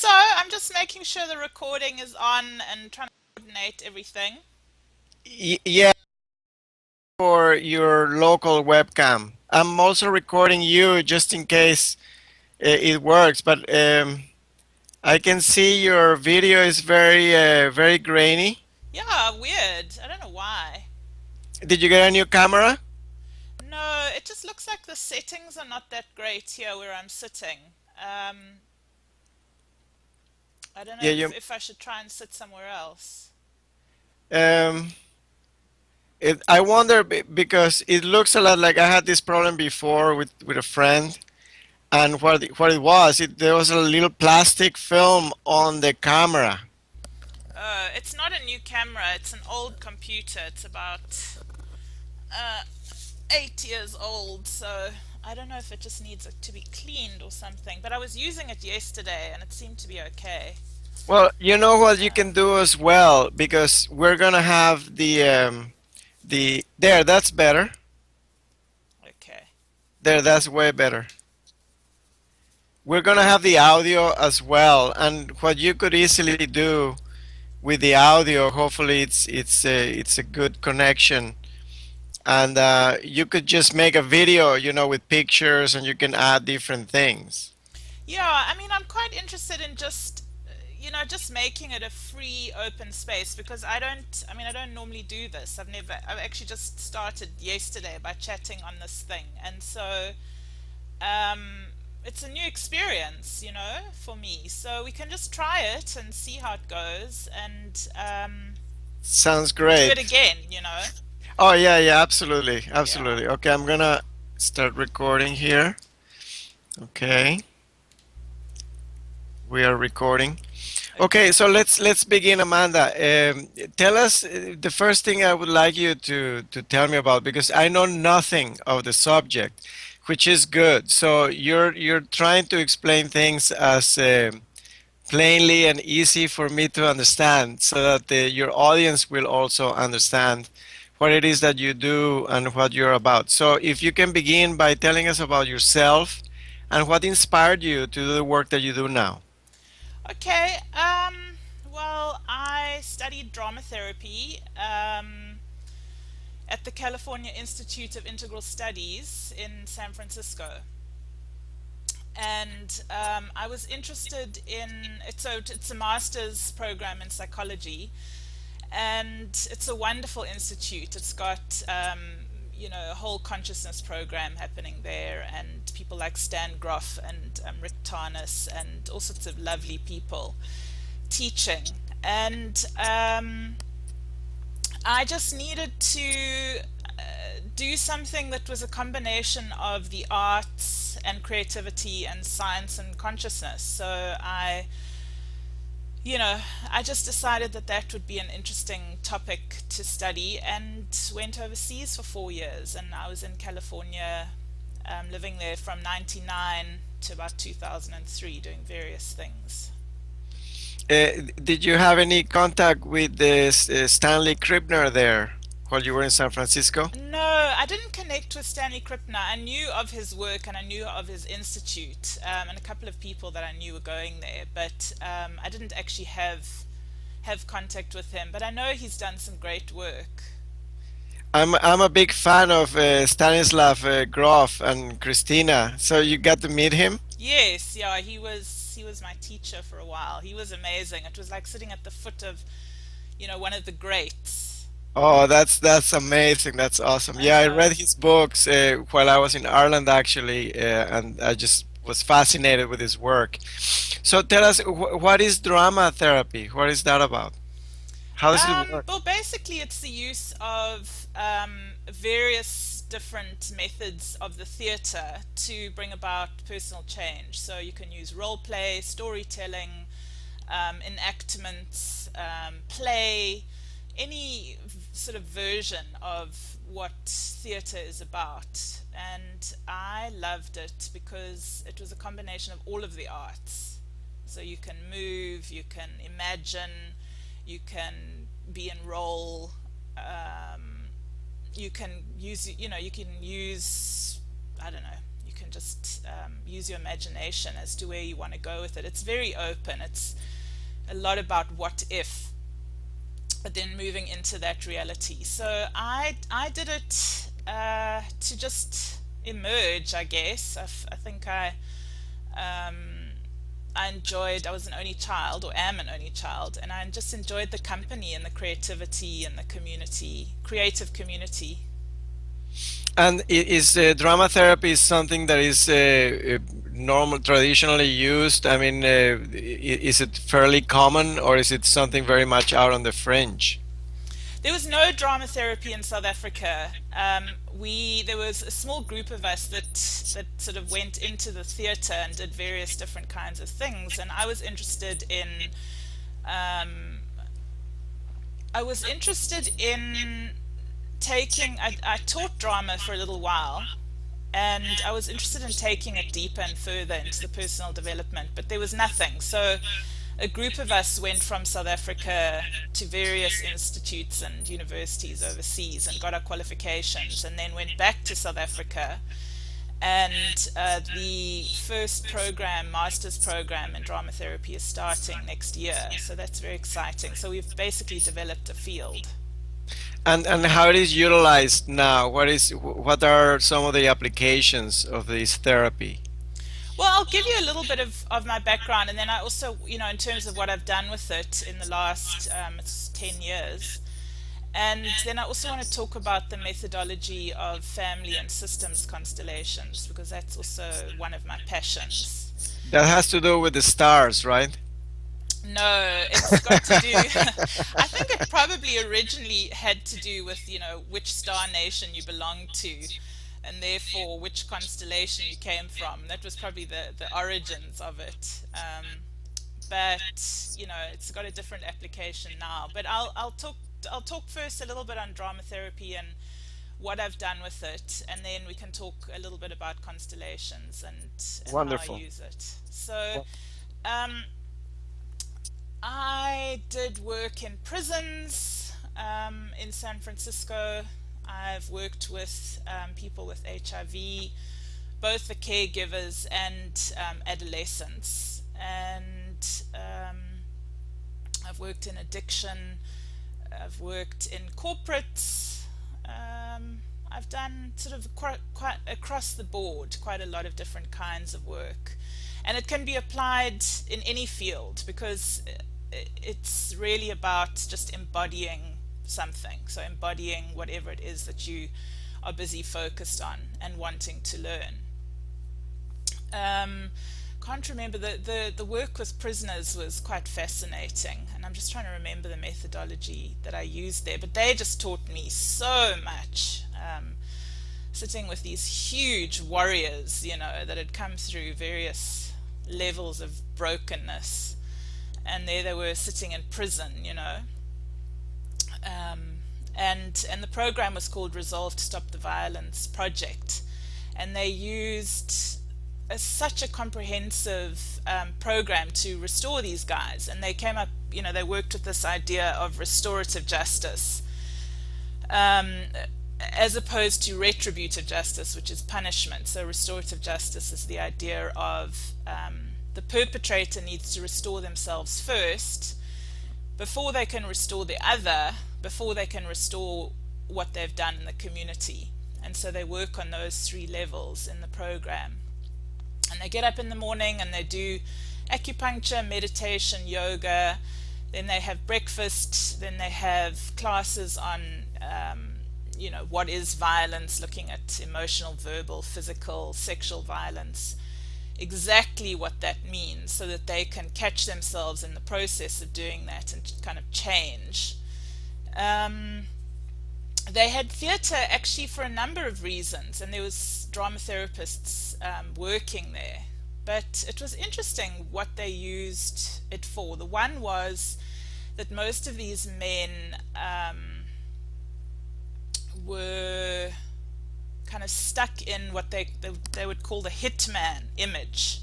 so. I'm just making sure the recording is on and trying to coordinate everything. Yeah, for your local webcam. I'm also recording you just in case it works, but I can see your video is very grainy. Yeah, weird. I don't know why. Did you get a new camera? No, it just looks like the settings are not that great here where I'm sitting. Um, I don't know Yeah, if I should try and sit somewhere else. um, I wonder because it looks a lot like I had this problem before with a friend, and what it was, there was a little plastic film on the camera. It's not a new camera, it's an old computer. It's about uh, 8 years old, so I don't know if it just needs it to be cleaned or something. But I was using it yesterday and it seemed to be okay. Well, you know what you Uh, can do as well, because we're gonna have the there. That's better. okay. There, that's way better. We're gonna have the audio as well, and what you could easily do with the audio, hopefully it's a good connection, and you could just make a video, with pictures, and you can add different things. Yeah, I mean, I'm quite interested in just, just making it a free, open space because I don't normally do this. I've actually just started yesterday by chatting on this thing. And so, um, it's a new experience, for me. So we can just try it and see how it goes and Sounds do it great. again. Oh yeah, yeah, absolutely, Yeah. absolutely. Okay, I'm gonna start recording here. Okay, we are recording. Okay, Okay. so let's begin, Amanda. Tell us the first thing I would like you to tell me about, because I know nothing of the subject, which is good. So you're trying to explain things as plainly and easy for me to understand, so that your audience will also understand what it is that you do and what you're about. So if you can begin by telling us about yourself and what inspired you to do the work that you do now. Okay. Well, I studied drama therapy. At the California Institute of Integral Studies in San Francisco. And I was interested in it. So it's a master's program in psychology, and it's a wonderful institute. It's got a whole consciousness program happening there, and people like Stan Groff and Rick Tarnas and all sorts of lovely people teaching. And I just needed to do something that was a combination of the arts and creativity and science and consciousness. So I just decided that that would be an interesting topic to study and went overseas for 4 years. And I was in California, living there from 99 to about 2003, doing various things. Did you have any contact with this Stanley Krepner there while you were in San Francisco? No, I didn't connect with Stanley Kripner. I knew of his work and I knew of his institute, and a couple of people that I knew were going there, but I didn't actually have contact with him. But I know he's done some great work. I'm a big fan of Stanislav Grof and Christina. So you got to meet him? Yes, yeah, he was my teacher for a while. He was amazing. It was like sitting at the foot of, one of the greats. Oh, that's amazing. That's awesome. I Yeah, I know. read his books while I was in Ireland actually, and I just was fascinated with his work. So tell us, what is drama therapy? What is that about? How does it work? Well, basically, it's the use of various different methods of the theatre to bring about personal change. So you can use role play, storytelling, enactments, play, any sort of version of what theatre is about. And I loved it because it was a combination of all of the arts. So you can move, you can imagine, you can be in role, you can use, I don't know, you you can just use your imagination as to where you want to go with it. It's very open. It's a lot about what if, but then moving into that reality. So I did it to just emerge, I guess. I think I enjoyed, I was an only child, or am an only child, and I just enjoyed the company and the creativity and the community, creative community. And is drama therapy something that is normal, traditionally used? I mean, is it fairly common, or is it something very much out on the fringe? There was no drama therapy in South Africa. There was a small group of us that sort of went into the theatre and did various different kinds of things, and I was interested in taking. I taught drama for a little while, and I was interested in taking it deeper and further into the personal development, but there was nothing. So a group of us went from South Africa to various institutes and universities overseas and got our qualifications, and then went back to South Africa. And the first program, master's program in drama therapy, is starting next year. So that's very exciting. So we've basically developed a field. And how it is utilized now? What are some of the applications of this therapy? Well, I'll give you a little bit of my background, and then I also, in terms of what I've done with it in the last it's 10 years. And then I also want to talk about the methodology of family and systems constellations, because that's also one of my passions. That has to do with the stars, right? No, it's got to do, I think it probably originally had to do with, which star nation you belong to, and therefore which constellation you came from. That was probably the origins of it. But it's got a different application now. But I'll talk first a little bit on drama therapy and what I've done with it, and then we can talk a little bit about constellations and how I Wonderful. use it. So I did work in prisons in San Francisco. I've worked with people with HIV, both the caregivers and adolescents. And I've worked in addiction. I've worked in corporates. I've done sort of quite across the board, quite a lot of different kinds of work. And it can be applied in any field, because it's really about just embodying something. So embodying whatever it is that you are busy focused on and wanting to learn. Can't remember, the work with prisoners was quite fascinating, and I'm just trying to remember the methodology that I used there, but they just taught me so much. Sitting with these huge warriors, that had come through various levels of brokenness, and there they were sitting in prison, and the program was called Resolve to Stop the Violence Project, and they used such a comprehensive program to restore these guys. And they came up, they worked with this idea of restorative justice, as opposed to retributive justice, which is punishment. So restorative justice is the idea of the perpetrator needs to restore themselves first before they can restore the other, before they can restore what they've done in the community. And so they work on those three levels in the program. And they get up in the morning and they do acupuncture, meditation, yoga. Then they have breakfast. Then they have classes on, what is violence, looking at emotional, verbal, physical, sexual violence, exactly what that means, so that they can catch themselves in the process of doing that and kind of change. They had theatre actually for a number of reasons, and there was drama therapists working there. But it was interesting what they used it for. The one was that most of these men were kind of stuck in what they would call the hitman image.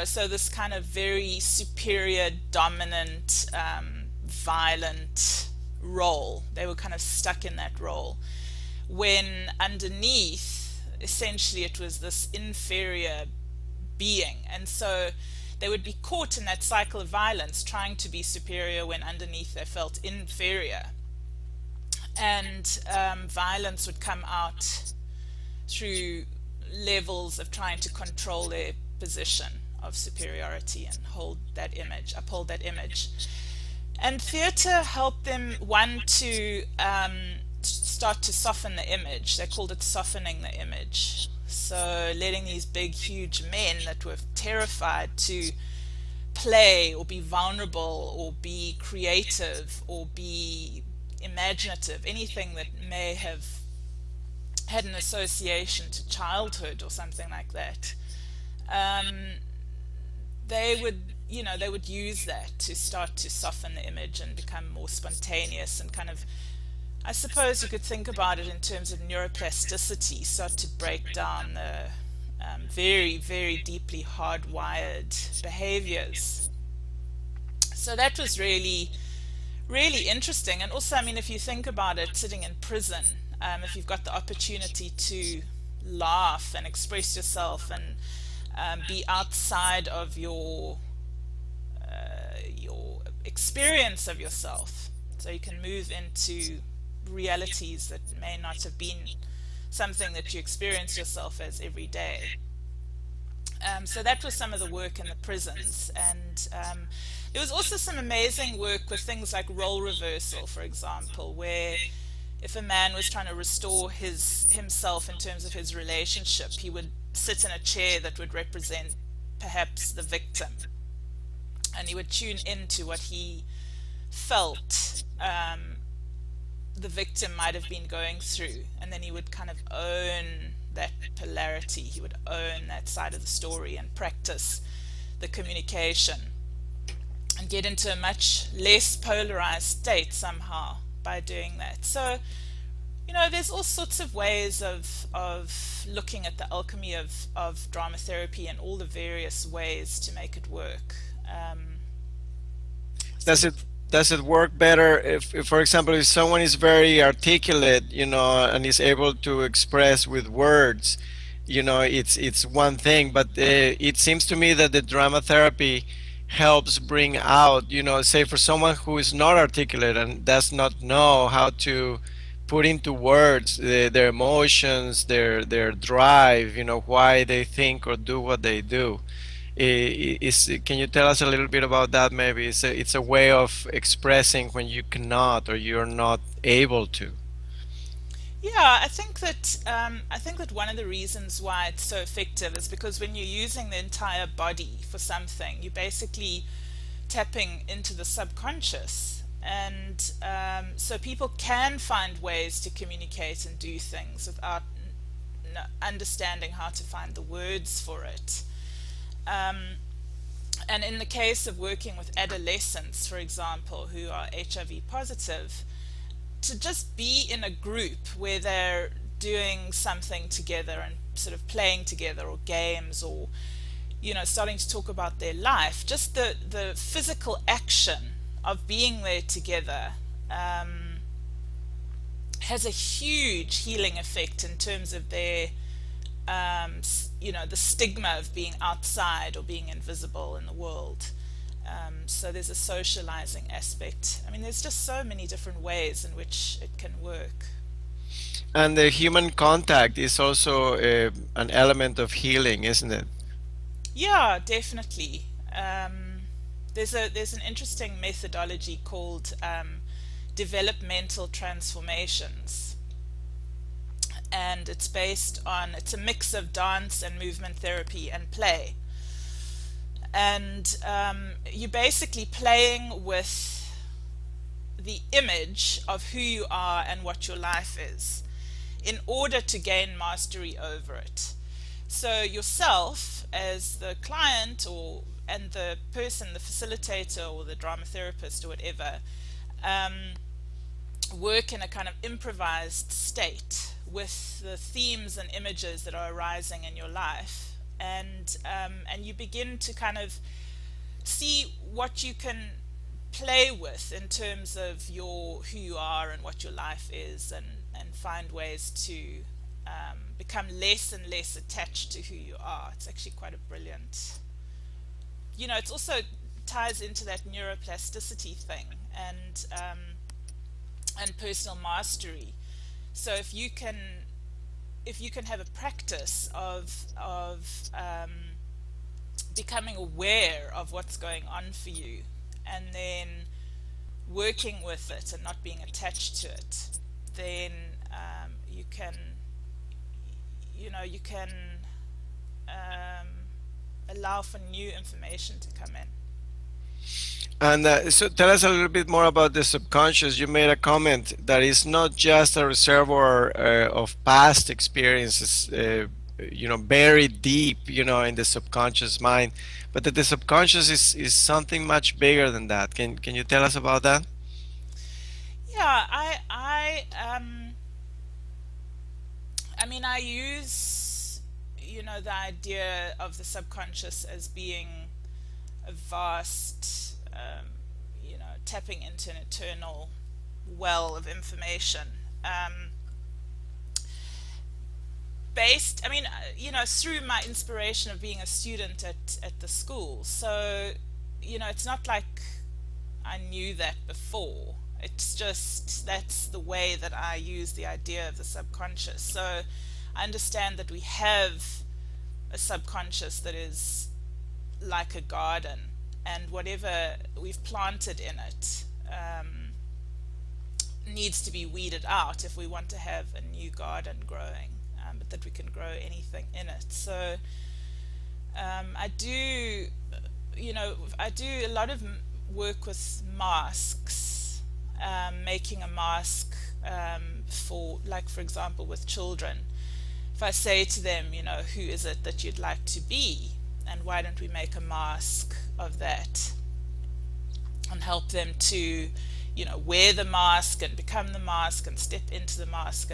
So this kind of very superior, dominant, violent role. They were kind of stuck in that role, when underneath essentially it was this inferior being, and so they would be caught in that cycle of violence, trying to be superior when underneath they felt inferior. And violence would come out through levels of trying to control their position of superiority and uphold that image. And theatre helped them, one, to start to soften the image. They called it softening the image. So letting these big, huge men that were terrified to play or be vulnerable or be creative or be imaginative, anything that may have had an association to childhood or something like that, they would use that to start to soften the image and become more spontaneous and kind of, I suppose you could think about it in terms of neuroplasticity, start to break down the very, very deeply hardwired behaviors. So that was really, really interesting. And also, I mean, if you think about it, sitting in prison, if you've got the opportunity to laugh and express yourself and be outside of your experience of yourself, so you can move into realities that may not have been something that you experience yourself as every day. So that was some of the work in the prisons. And there was also some amazing work with things like role reversal, for example, where if a man was trying to restore himself in terms of his relationship, he would sit in a chair that would represent perhaps the victim, and he would tune into what he felt the victim might have been going through, and then he would kind of own that polarity. He would own that side of the story and practice the communication and get into a much less polarized state somehow by doing that. So, there's all sorts of ways of looking at the alchemy of drama therapy and all the various ways to make it work. Does it does it work better if, for example, if someone is very articulate, and is able to express with words, it's one thing, but it seems to me that the drama therapy helps bring out, say for someone who is not articulate and does not know how to put into words their emotions, their drive, why they think or do what they do. Can you tell us a little bit about that? Maybe it's a way of expressing when you cannot or you're not able to. Yeah, I think that one of the reasons why it's so effective is because when you're using the entire body for something, you're basically tapping into the subconscious, and so people can find ways to communicate and do things without understanding how to find the words for it. And in the case of working with adolescents, for example, who are HIV positive, to just be in a group where they're doing something together and sort of playing together, or games, or starting to talk about their life, just the physical action of being there together has a huge healing effect in terms of their the stigma of being outside or being invisible in the world. So there's a socializing aspect. I mean, there's just so many different ways in which it can work. And the human contact is also an element of healing, isn't it? Yeah, definitely. There's an interesting methodology called developmental transformations, and it's a mix of dance and movement therapy and play. And you're basically playing with the image of who you are and what your life is in order to gain mastery over it. So yourself as the client and the person, the facilitator or the drama therapist or whatever, work in a kind of improvised state with the themes and images that are arising in your life, and you begin to kind of see what you can play with in terms of who you are and what your life is, and find ways to become less and less attached to who you are. It's actually quite a brilliant, it's also ties into that neuroplasticity thing and personal mastery. So if you can have a practice of becoming aware of what's going on for you, and then working with it and not being attached to it, then you can um, allow for new information to come in. And so tell us a little bit more about the subconscious. You made a comment that is not just a reservoir of past experiences, buried deep, in the subconscious mind, but that the subconscious is something much bigger than that. Can you tell us about that? Yeah, I use, the idea of the subconscious as being a vast, tapping into an eternal well of information. Based, through my inspiration of being a student at the school. So, it's not like I knew that before. It's just that's the way that I use the idea of the subconscious. So I understand that we have a subconscious that is like a garden, and whatever we've planted in it needs to be weeded out if we want to have a new garden growing, but that we can grow anything in it. So I do a lot of work with masks, making a mask for example, with children. If I say to them, who is it that you'd like to be, and why don't we make a mask of that, and help them to, wear the mask and become the mask and step into the mask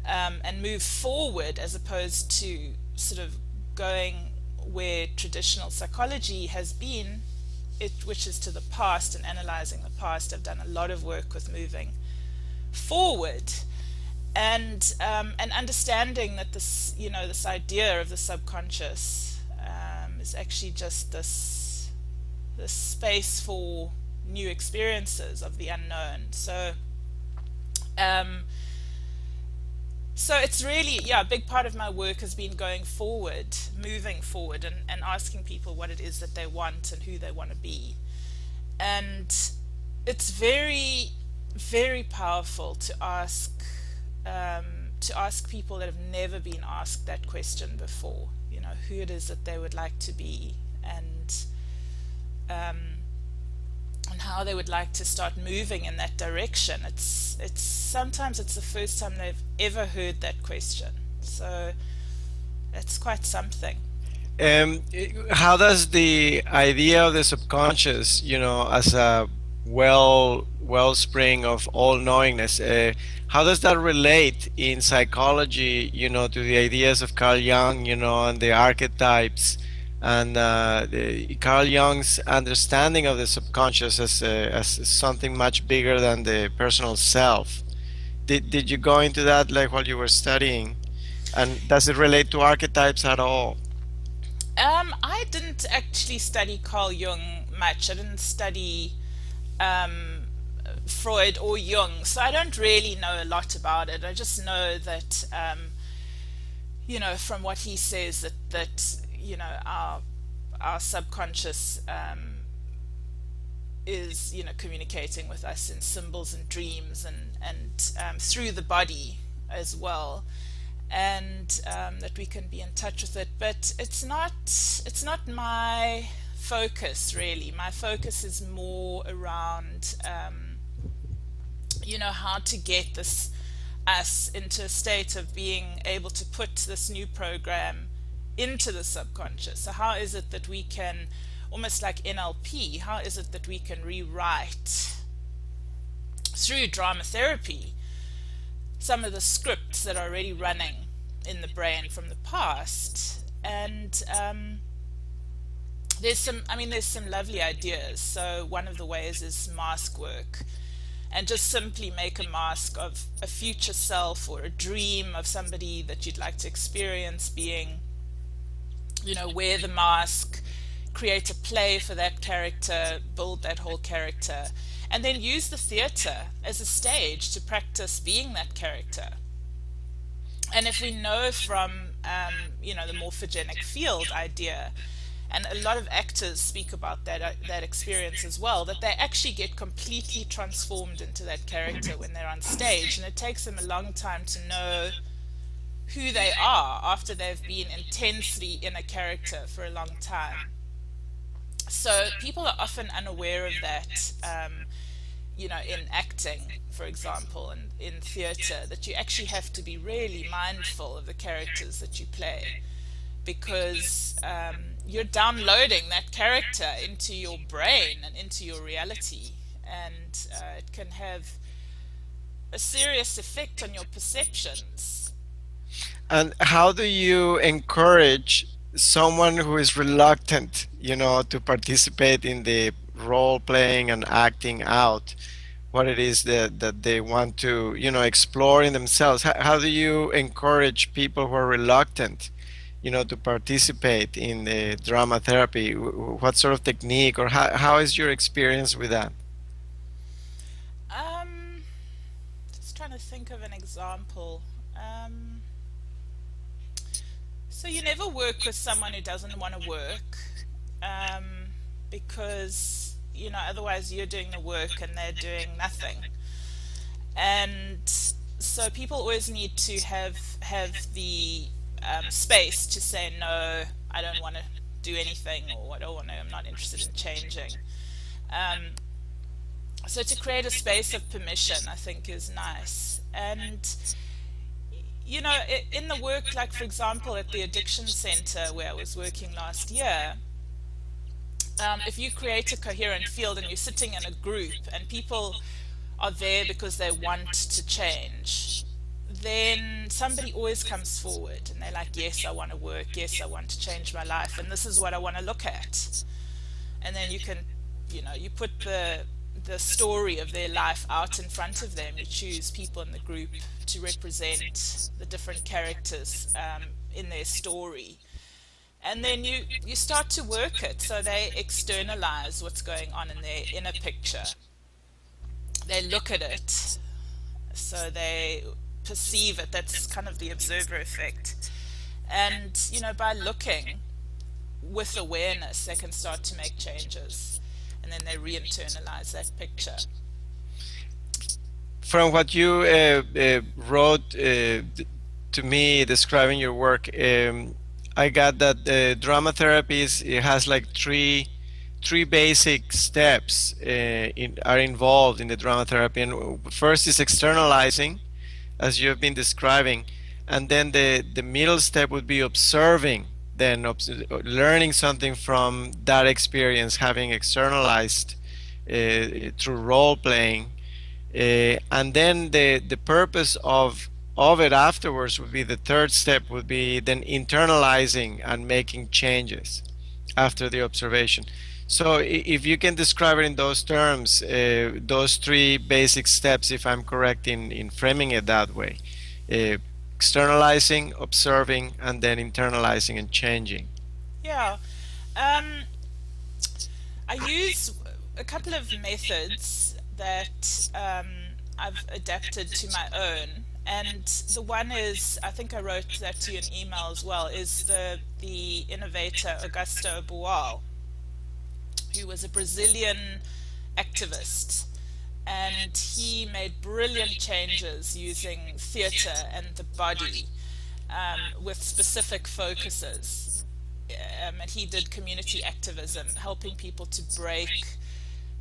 and move forward, as opposed to sort of going where traditional psychology has been, which is to the past and analyzing the past. I've done a lot of work with moving forward and understanding that this idea of the subconscious is actually just this space for new experiences of the unknown. So it's really, a big part of my work has been going forward, moving forward, and asking people what it is that they want and who they want to be. And it's very, very powerful to ask people that have never been asked that question before, who it is that they would like to be, and how they would like to start moving in that direction. It's sometimes it's the first time they've ever heard that question, so that's quite something. How does the idea of the subconscious, as a wellspring of all knowingness, how does that relate in psychology, to the ideas of Carl Jung, and the archetypes, and Carl Jung's understanding of the subconscious as something much bigger than the personal self? Did you go into that like while you were studying? And does it relate to archetypes at all? I didn't actually study Carl Jung much. I didn't study Freud or Jung, so I don't really know a lot about it. I just know that from what he says, that our subconscious is communicating with us in symbols and dreams and through the body as well, and that we can be in touch with it. But it's not my focus really. My focus is more around how to get us into a state of being able to put this new program into the subconscious. So how is it that we can, almost like NLP, how is it that we can rewrite through drama therapy some of the scripts that are already running in the brain from the past? And there's some lovely ideas. So one of the ways is mask work. and just simply make a mask of a future self or a dream of somebody that you'd like to experience being. Wear the mask, create a play for that character, build that whole character, and then use the theater as a stage to practice being that character. And if we know from, the morphogenic field idea, and a lot of actors speak about that experience as well, that they actually get completely transformed into that character when they're on stage, and it takes them a long time to know who they are after they've been intensely in a character for a long time. So people are often unaware of that, in acting, for example, and in theatre, that you actually have to be really mindful of the characters that you play, because you're downloading that character into your brain and into your reality, and it can have a serious effect on your perceptions. And how do you encourage someone who is reluctant, to participate in the role playing and acting out what it is that they want to, explore in themselves? How do you encourage people who are reluctant, to participate in the drama therapy? What sort of technique, or how is your experience with that? Um, just trying to think of an example. So you never work with someone who doesn't want to work, um, because otherwise you're doing the work and they're doing nothing. And so people always need to have the space to say no. I don't want to do anything, or I don't want to. I'm not interested in changing. Um, so to create a space of permission, I think, is nice. And in the work, like for example at the addiction center where I was working last year, if you create a coherent field and you're sitting in a group and people are there because they want to change, then somebody always comes forward and they're like, yes, I want to work, yes, I want to change my life, and this is what I want to look at. And then you can, you put the story of their life out in front of them. You choose people in the group to represent the different characters in their story. And then you start to work it, so they externalize what's going on in their inner picture. They look at it, so they perceive it. That's kind of the observer effect. And, by looking with awareness, they can start to make changes. And then they re-internalize that picture. From what you wrote to me describing your work, I got that drama therapy it has like three basic steps are involved in the drama therapy. And first is externalizing, as you have been describing, and then the middle step would be observing, then learning something from that experience, having externalized through role playing, and then the purpose of it afterwards would be the third step, would be then internalizing and making changes after the observation. So if you can describe it in those terms, those three basic steps, if I'm correct in framing it that way: externalizing, observing, and then internalizing and changing. Yeah. I use a couple of methods that I've adapted to my own. And the one is, I think I wrote that to you in email as well, is the innovator Augusto Boal, who was a Brazilian activist. And he made brilliant changes using theatre and the body, with specific focuses. And he did community activism, helping people to break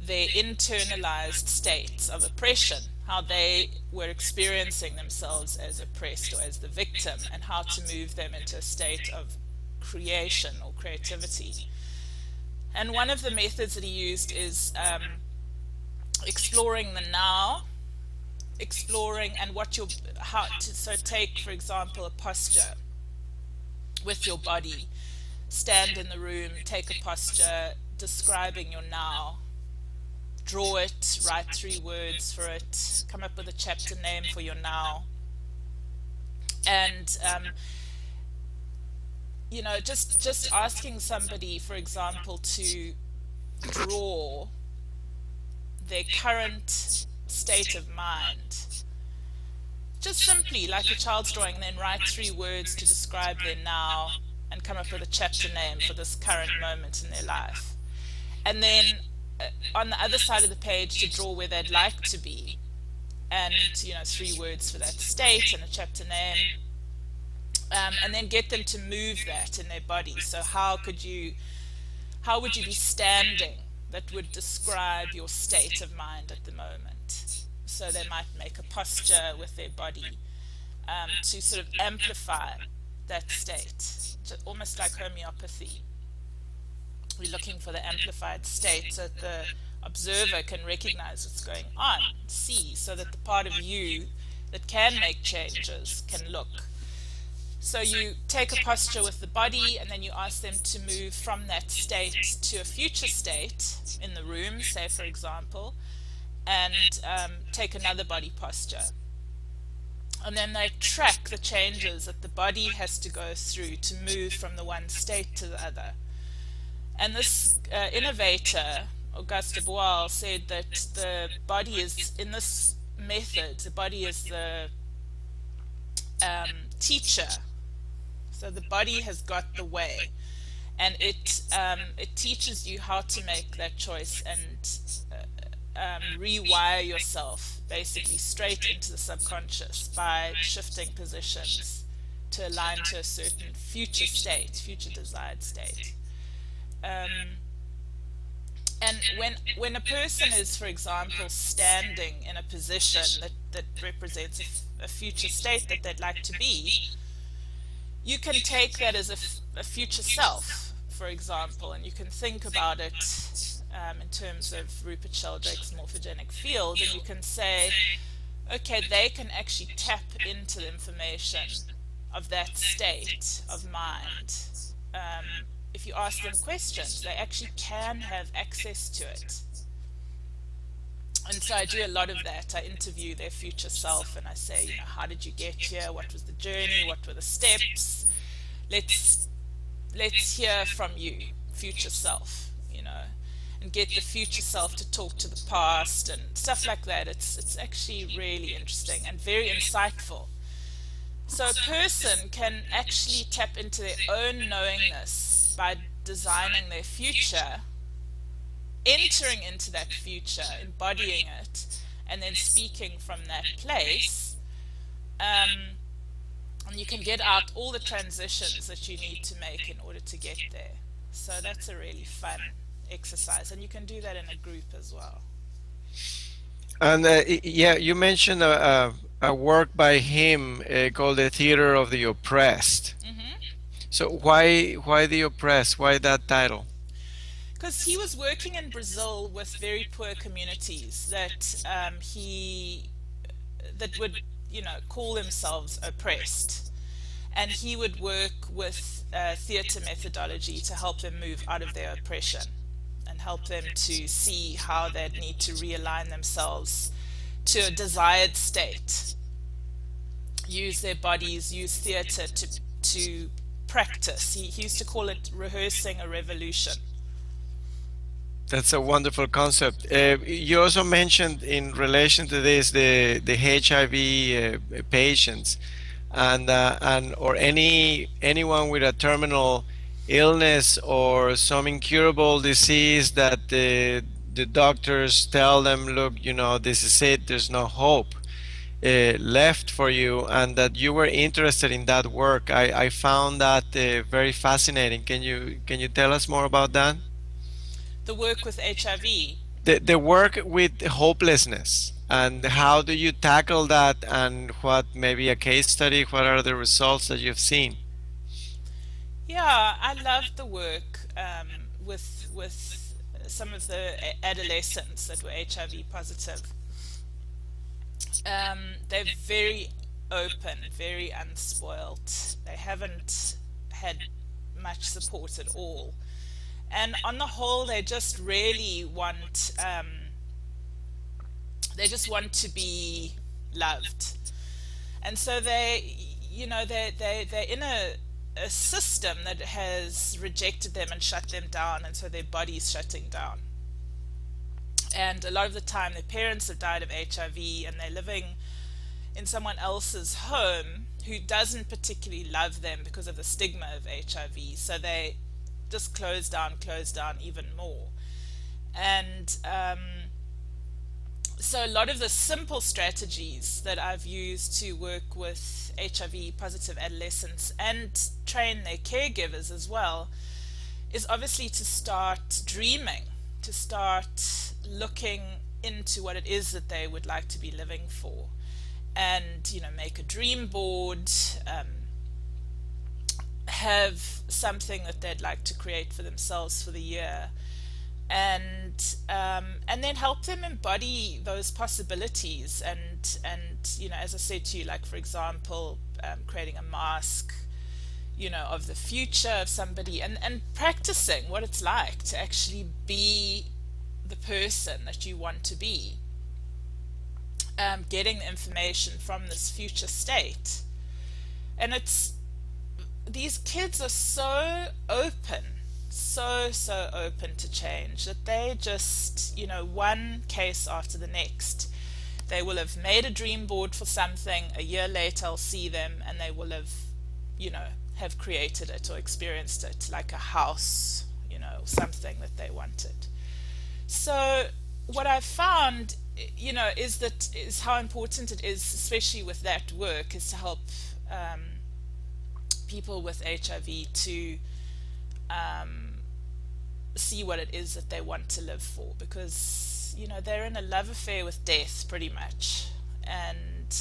their internalized states of oppression, how they were experiencing themselves as oppressed or as the victim, and how to move them into a state of creation or creativity. And one of the methods that he used is exploring the now, exploring and so take, for example, a posture with your body. Stand in the room, take a posture, describing your now, draw it, write 3 words for it, come up with a chapter name for your now. And just asking somebody, for example, to draw their current state of mind, just simply like a child's drawing, and then write 3 words to describe their now and come up with a chapter name for this current moment in their life. And then on the other side of the page, to draw where they'd like to be, and 3 words for that state and a chapter name. And then get them to move that in their body. So how would you be standing that would describe your state of mind at the moment? So they might make a posture with their body to sort of amplify that state, almost like homeopathy. We're looking for the amplified state so that the observer can recognize what's going on, see, so that the part of you that can make changes can look. So you take a posture with the body, and then you ask them to move from that state to a future state in the room, say for example, and take another body posture. And then they track the changes that the body has to go through to move from the one state to the other. And this innovator, Auguste Boal, said that the body is, in this method, the body is the teacher. So the body has got the way, and it teaches you how to make that choice and rewire yourself basically straight into the subconscious by shifting positions to align to a certain future desired state. And when a person is, for example, standing in a position that represents a future state that they'd like to be, you can take that as a future self, for example, and you can think about it in terms of Rupert Sheldrake's Morphogenic Field, and you can say, okay, they can actually tap into the information of that state of mind. If you ask them questions, they actually can have access to it. And so I do a lot of that. I interview their future self, and I say, how did you get here? What was the journey? What were the steps? Let's hear from you, future self, and get the future self to talk to the past and stuff like that. It's actually really interesting and very insightful. So a person can actually tap into their own knowingness by designing their future, entering into that future, embodying it, and then speaking from that place. And you can get out all the transitions that you need to make in order to get there. So that's a really fun exercise, and you can do that in a group as well. And you mentioned a work by him called The Theater of the Oppressed. Mm-hmm. So why the oppressed? Why that title? Because he was working in Brazil with very poor communities that would call themselves oppressed, and he would work with theater methodology to help them move out of their oppression and help them to see how they'd need to realign themselves to a desired state, use their bodies, use theater to practice. He used to call it rehearsing a revolution. That's a wonderful concept. You also mentioned in relation to this the HIV patients and or anyone with a terminal illness or some incurable disease that the doctors tell them, look, this is it. There's no hope left for you, and that you were interested in that work. I found that very fascinating. Can you tell us more about that? The work with HIV. The work with hopelessness, and how do you tackle that, and what, maybe a case study, what are the results that you've seen? Yeah, I love the work with some of the adolescents that were HIV positive. They're very open, very unspoiled. They haven't had much support at all. And on the whole, they just really want They just want to be loved. And so they're in a system that has rejected them and shut them down, and so their body's shutting down. And a lot of the time their parents have died of HIV, and they're living in someone else's home who doesn't particularly love them because of the stigma of HIV. So they just close down even more. And so a lot of the simple strategies that I've used to work with HIV positive adolescents and train their caregivers as well is obviously to start dreaming, to start looking into what it is that they would like to be living for, and make a dream board, have something that they'd like to create for themselves for the year, and then help them embody those possibilities, and as I said to you, like, for example, creating a mask of the future of somebody, and practicing what it's like to actually be the person that you want to be, getting the information from this future state. And these kids are so open, so open to change, that they just, one case after the next, they will have made a dream board for something. A year later I'll see them and they will have have created it or experienced it, like a house, something that they wanted. So what I've found, is how important it is, especially with that work, is to help people with HIV to see what it is that they want to live for, because they're in a love affair with death pretty much, and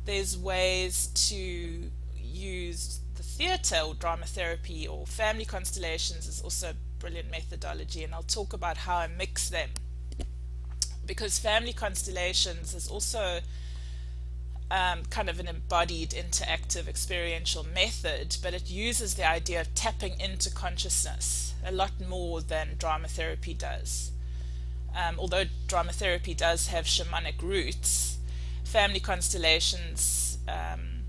there's ways to use the theatre or drama therapy, or family constellations is also a brilliant methodology, and I'll talk about how I mix them, because family constellations is also kind of an embodied interactive experiential method, but it uses the idea of tapping into consciousness a lot more than drama therapy does. Although drama therapy does have shamanic roots, family constellations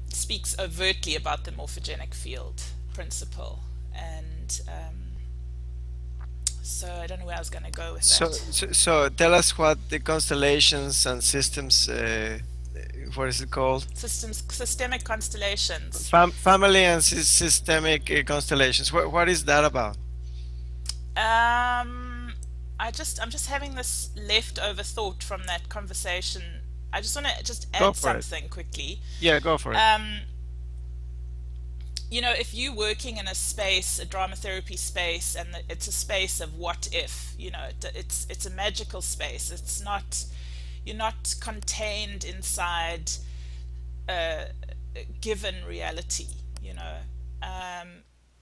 speaks overtly about the morphogenic field principle, and so I don't know where I was going to go with that. So tell us what the constellations and systems, what is it called? Systemic constellations. Family and systemic constellations. What is that about? I'm just having this leftover thought from that conversation. I just want to just add something quickly. Yeah, go for it. If you're working in a space, a drama therapy space, and it's a space of what if, it's a magical space. It's not, you're not contained inside a given reality,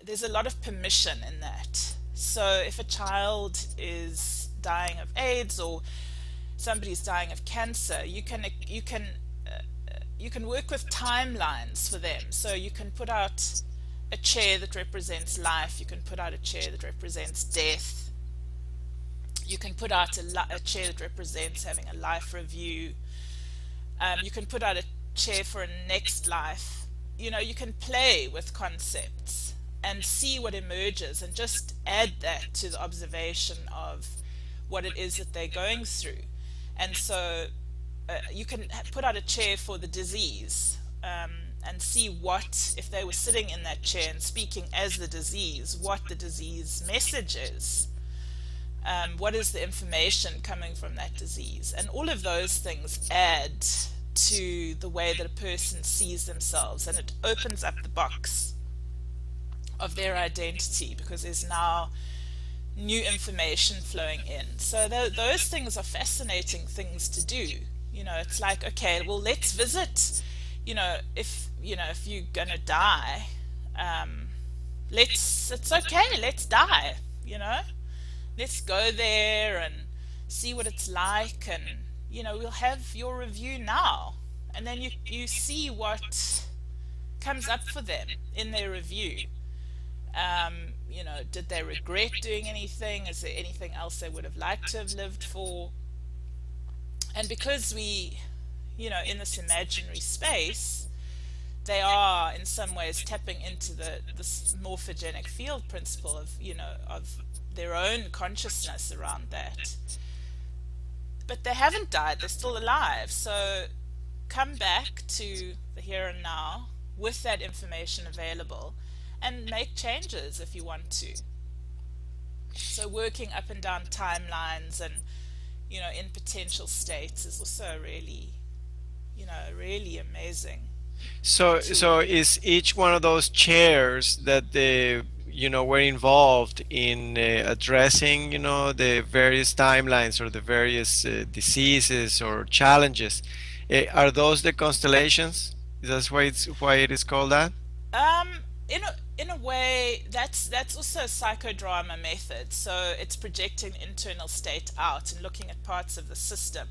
there's a lot of permission in that. So if a child is dying of AIDS, or somebody's dying of cancer, you can work with timelines for them. So you can put out a chair that represents life, you can put out a chair that represents death, you can put out a chair that represents having a life review, you can put out a chair for a next life. You can play with concepts and see what emerges, and just add that to the observation of what it is that they're going through. And so you can put out a chair for the disease, and see what, if they were sitting in that chair and speaking as the disease, what the disease message is. What is the information coming from that disease? And all of those things add to the way that a person sees themselves, and it opens up the box of their identity, because there's now new information flowing in. So those things are fascinating things to do. It's like, okay, well, let's visit, if you're gonna die, it's okay, let's die, let's go there and see what it's like, and we'll have your review now, and then you see what comes up for them in their review. Did they regret doing anything? Is there anything else they would have liked to have lived for? And because we, in this imaginary space, they are in some ways tapping into this morphogenic field principle of, of their own consciousness around that. But they haven't died, they're still alive. So come back to the here and now with that information available and make changes if you want to. So working up and down timelines and, in potential states is also really, really amazing So tool. is each one of those chairs that they, were involved in addressing, the various timelines or the various diseases or challenges, are those the constellations? That's why it is called that? In a way, that's also a psychodrama method. So it's projecting the internal state out and looking at parts of the system.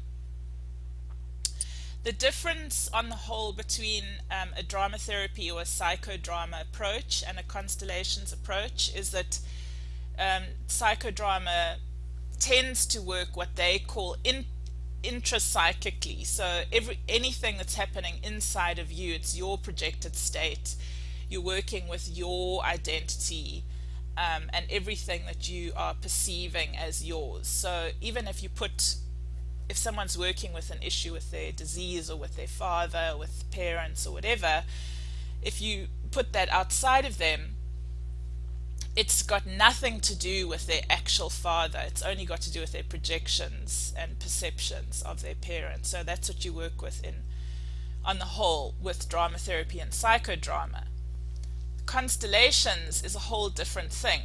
The difference on the whole between a drama therapy or a psychodrama approach and a constellations approach is that psychodrama tends to work what they call intrapsychically. So anything that's happening inside of you, it's your projected state. You're working with your identity, and everything that you are perceiving as yours. So even if someone's working with an issue with their disease or with their father or with parents or whatever, if you put that outside of them, it's got nothing to do with their actual father. It's only got to do with their projections and perceptions of their parents. So that's what you work with on the whole, with drama therapy and psychodrama. Constellations is a whole different thing.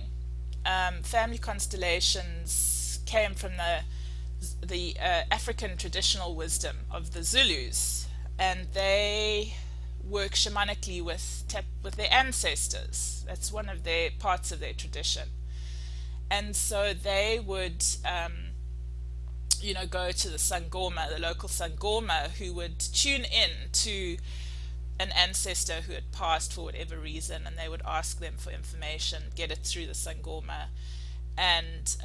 Family constellations came from the African traditional wisdom of the Zulus, and they work shamanically with their ancestors. That's one of their parts of their tradition. And so they would, go to the Sangoma, the local Sangoma, who would tune in to an ancestor who had passed for whatever reason, and they would ask them for information, get it through the Sangoma, and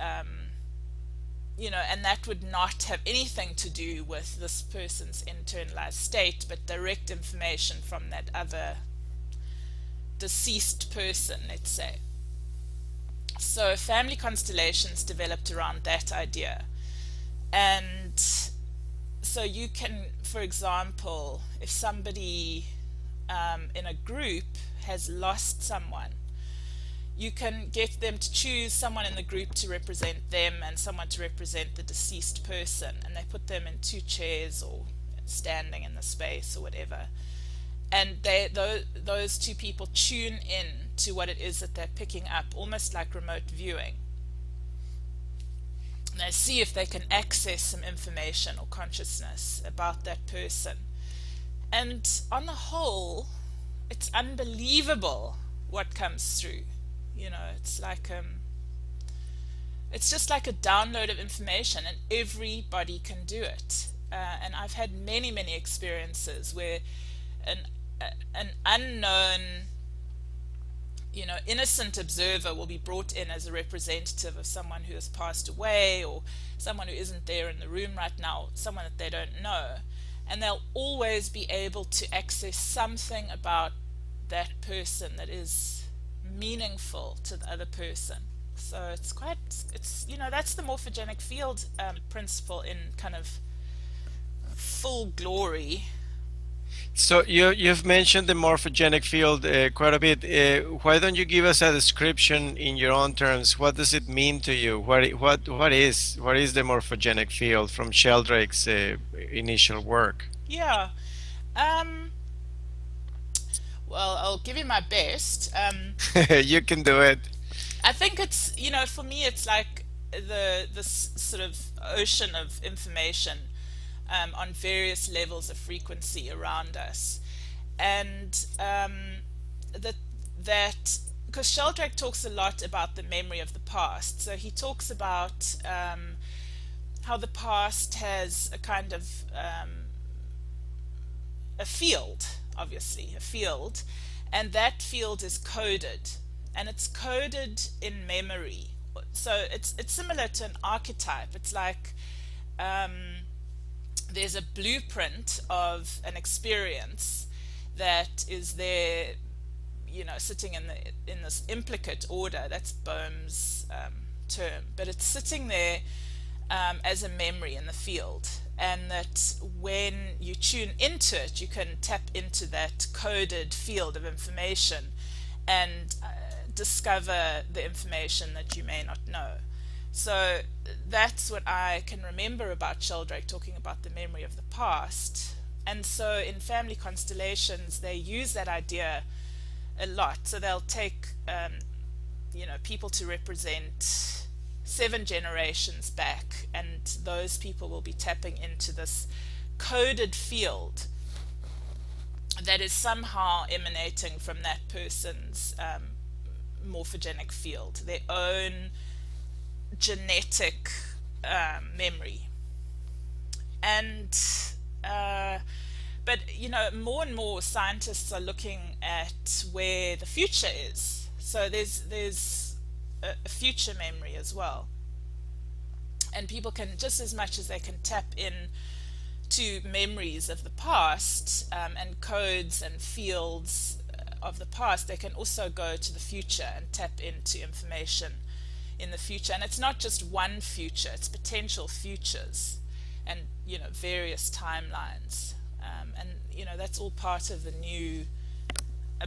and that would not have anything to do with this person's internalized state, but direct information from that other deceased person, let's say. So family constellations developed around that idea. And so you can, for example, if somebody in a group has lost someone, you can get them to choose someone in the group to represent them and someone to represent the deceased person, and they put them in two chairs or standing in the space or whatever, and those two people tune in to what it is that they're picking up, almost like remote viewing. And they see if they can access some information or consciousness about that person. And on the whole, it's unbelievable what comes through. It's like it's just like a download of information, and everybody can do it. And I've had many, many experiences where an unknown, innocent observer will be brought in as a representative of someone who has passed away, or someone who isn't there in the room right now, someone that they don't know, and they'll always be able to access something about that person that is meaningful to the other person. So it's that's the morphogenic field principle in kind of full glory. So you've mentioned the morphogenic field quite a bit. Why don't you give us a description in your own terms? What does it mean to you? What is the morphogenic field from Sheldrake's initial work? Yeah. Um, well, I'll give you my best. You can do it. I think it's, for me, it's like this sort of ocean of information on various levels of frequency around us, and that because Sheldrake talks a lot about the memory of the past, so he talks about how the past has a kind of a field, obviously a field, and that field is coded, and it's coded in memory. So it's similar to an archetype. It's like there's a blueprint of an experience that is there, sitting in this implicate order. That's Boehm's term, but it's sitting there as a memory in the field, and that when you tune into it, you can tap into that coded field of information and discover the information that you may not know. So that's what I can remember about Sheldrake, talking about the memory of the past. And so in family constellations, they use that idea a lot. So they'll take, people to represent 7 generations back, and those people will be tapping into this coded field that is somehow emanating from that person's morphogenic field, their own genetic memory. And but more and more scientists are looking at where the future is. So there's a future memory as well, and people can, just as much as they can tap in to memories of the past and codes and fields of the past, they can also go to the future and tap into information in the future. And it's not just one future, it's potential futures, and various timelines, and that's all part of the new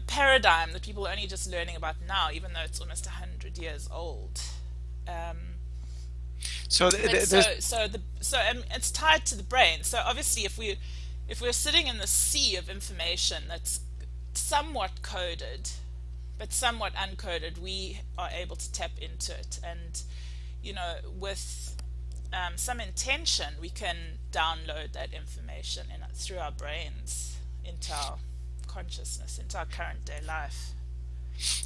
paradigm that people are only just learning about now, even though it's almost 100 years old. So But there's it's tied to the brain. So obviously, if we're sitting in the sea of information that's somewhat coded, but somewhat uncoded, we are able to tap into it. And with some intention, we can download that information through our brains into our consciousness, into our current day life.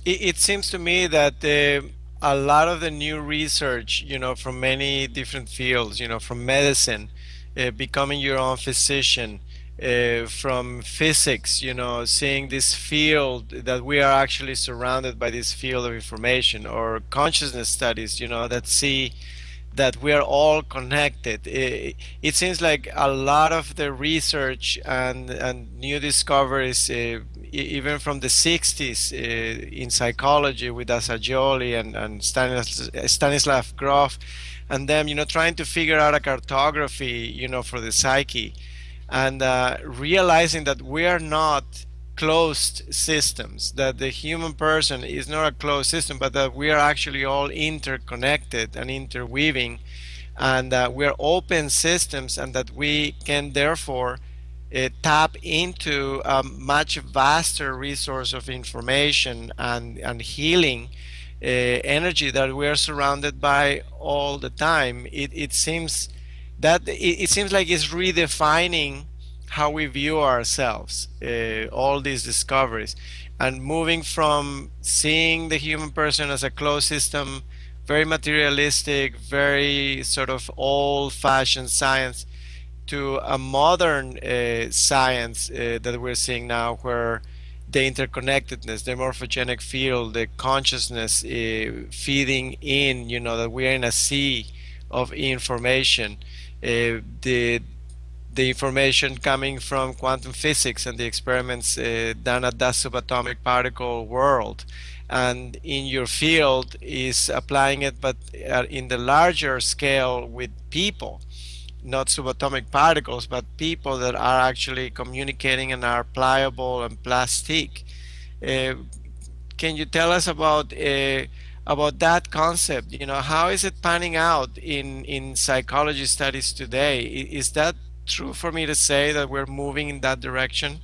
it seems to me that a lot of the new research, from many different fields, from medicine, becoming your own physician, from physics, seeing this field that we are actually surrounded by this field of information, or consciousness studies, that see that we are all connected. It seems like a lot of the research and new discoveries, even from the 60s, in psychology with Assagioli and Stanislav Grof, and them, trying to figure out a cartography, for the psyche, and realizing that we are not closed systems, that the human person is not a closed system, but that we are actually all interconnected and interweaving, and we are open systems, and that we can therefore tap into a much vaster resource of information and healing energy that we are surrounded by all the time. It seems that it seems like it's redefining how we view ourselves, all these discoveries, and moving from seeing the human person as a closed system, very materialistic, very sort of old-fashioned science, to a modern science that we're seeing now, where the interconnectedness, the morphogenic field, the consciousness feeding in, that we are in a sea of information, the information coming from quantum physics and the experiments done at that subatomic particle world, and in your field is applying it, but in the larger scale with people, not subatomic particles, but people that are actually communicating and are pliable and plastic. Uh, can you tell us about that concept? How is it panning out in psychology studies today? Is that true for me to say that we're moving in that direction?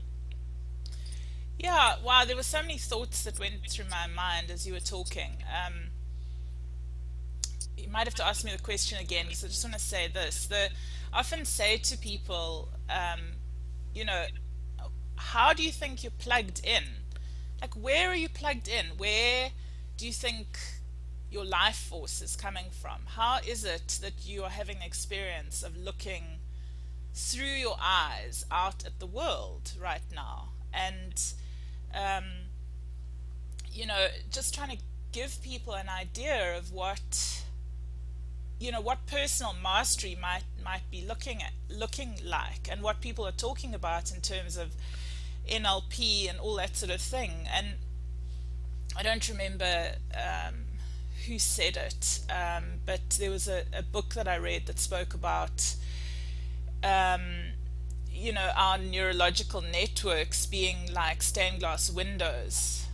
Yeah, wow, there were so many thoughts that went through my mind as you were talking. You might have to ask me the question again, because I just want to say this. I often say to people, you know, how do you think you're plugged in? Like, where are you plugged in? Where do you think your life force is coming from? How is it that you are having the experience of looking through your eyes out at the world right now? And, um, just trying to give people an idea of what what personal mastery might be looking like, and what people are talking about in terms of NLP and all that sort of thing. And I don't remember who said it, but there was a book that I read that spoke about our neurological networks being like stained glass windows.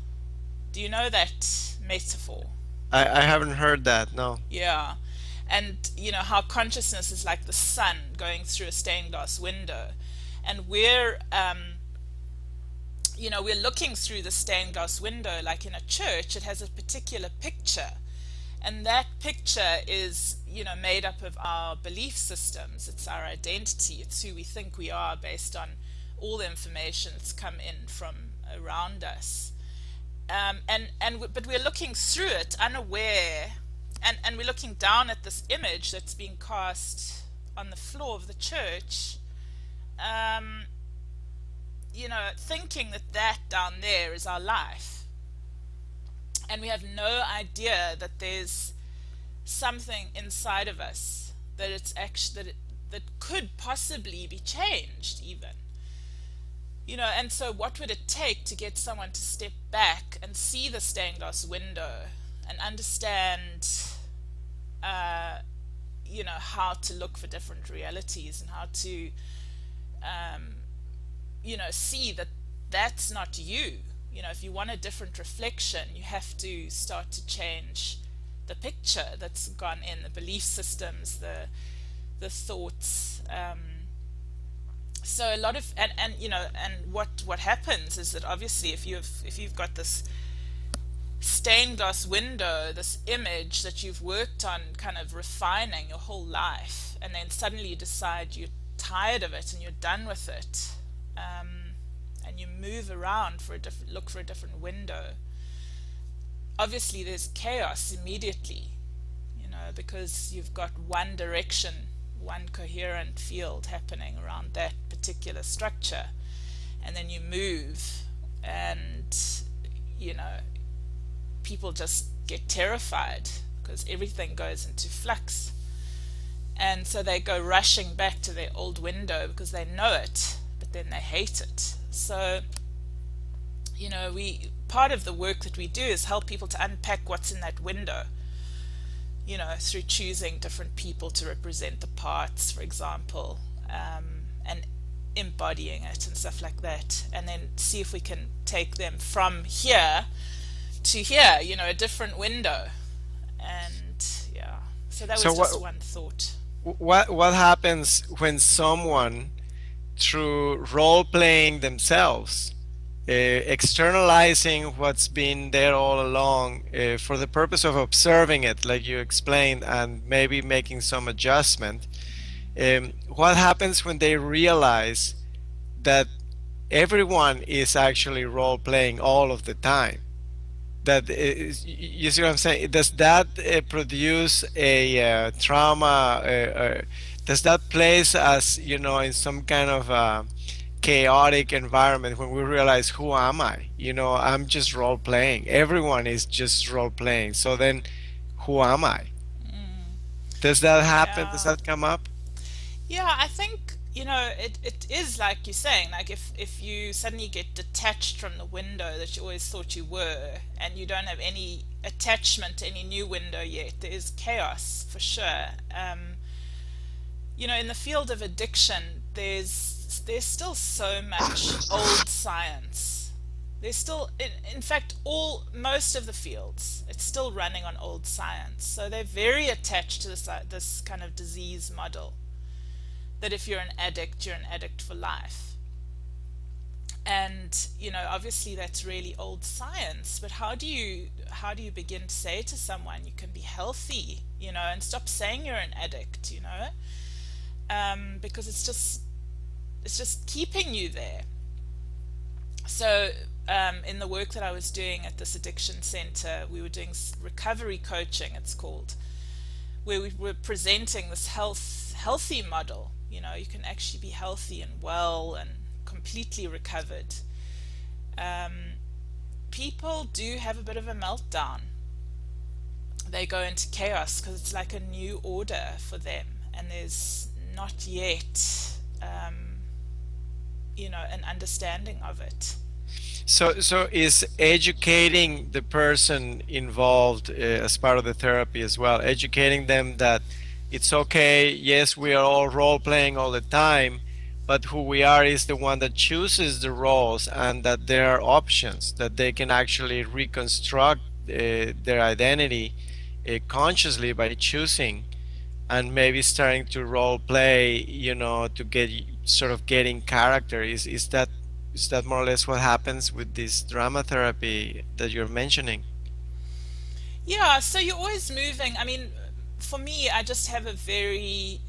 Do you know that metaphor? I haven't heard that, no. Yeah. And how consciousness is like the sun going through a stained glass window, and we're looking through the stained glass window. Like in a church, it has a particular picture, and that picture is made up of our belief systems. It's our identity. It's who we think we are based on all the information that's come in from around us. But we're looking through it unaware, and we're looking down at this image that's being cast on the floor of the church, thinking that down there is our life, and we have no idea that there's something inside of us that it's actually that could possibly be changed even. And so what would it take to get someone to step back and see the stained glass window and understand how to look for different realities, and how to see that that's not you. If you want a different reflection, you have to start to change the picture that's gone in, the belief systems, the thoughts. So a lot of and what happens is that obviously if you've got this stained glass window, this image that you've worked on kind of refining your whole life, and then suddenly you decide you're tired of it and you're done with it, and you move around look for a different window, obviously there's chaos immediately, because you've got one direction, one coherent field happening around that particular structure, and then you move, and people just get terrified because everything goes into flux, and so they go rushing back to their old window because they know it, but then they hate it. So part of the work that we do is help people to unpack what's in that window, through choosing different people to represent the parts, for example, and embodying it and stuff like that, and then see if we can take them from here to here, a different window. And yeah, so that was just one thought. What happens when someone, through role playing themselves, externalizing what's been there all along, for the purpose of observing it, like you explained, and maybe making some adjustment, what happens when they realize that everyone is actually role playing all of the time? That is, you see what I'm saying? Does that produce a trauma? Does that place us, in some kind of chaotic environment when we realize, who am I? I'm just role playing. Everyone is just role playing. So then, who am I? Does that happen? Yeah. Does that come up? Yeah, I think it is like you're saying, like if you suddenly get detached from the window that you always thought you were, and you don't have any attachment to any new window yet, there is chaos for sure. In the field of addiction, there's still so much old science. There's still, in fact, most of the fields, it's still running on old science. So they're very attached to this kind of disease model, that if you're an addict for life. And obviously that's really old science, but how do you begin to say to someone you can be healthy, and stop saying you're an addict, because it's just keeping you there. So in the work that I was doing at this addiction center, we were doing recovery coaching, it's called, where we were presenting this healthy model. You can actually be healthy and well and completely recovered. People do have a bit of a meltdown. they go into chaos because it's like a new order for them, and there's not yet, an understanding of it. So is educating the person involved as part of the therapy as well, educating them that it's okay, yes, we are all role playing all the time, but who we are is the one that chooses the roles, and that there are options that they can actually reconstruct their identity consciously by choosing, and maybe starting to role play, to get sort of getting character. Is that more or less what happens with this drama therapy that you're mentioning? Yeah, so you're always moving. I mean, for me, I just have a very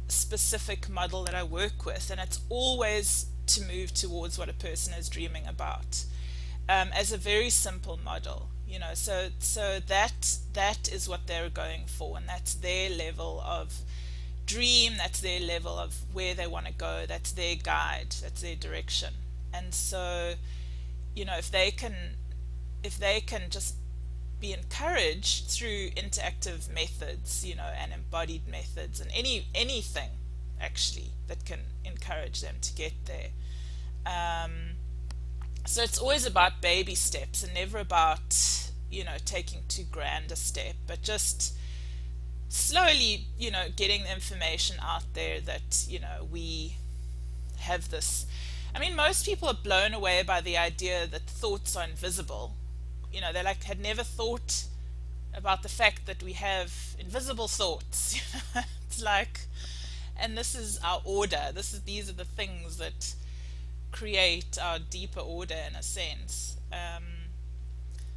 specific model that I work with, and it's always to move towards what a person is dreaming about, as a very simple model. So that is what they're going for, and that's their level of dream. That's their level of where they want to go. That's their guide. That's their direction. And so, if they can just be encouraged through interactive methods, and embodied methods, and anything actually that can encourage them to get there. So it's always about baby steps, and never about, taking too grand a step, but just slowly, getting the information out there that, we have this. I mean, most people are blown away by the idea that thoughts are invisible. They like had never thought about the fact that we have invisible thoughts. It's like, and this is our order. These are the things that create our deeper order, in a sense.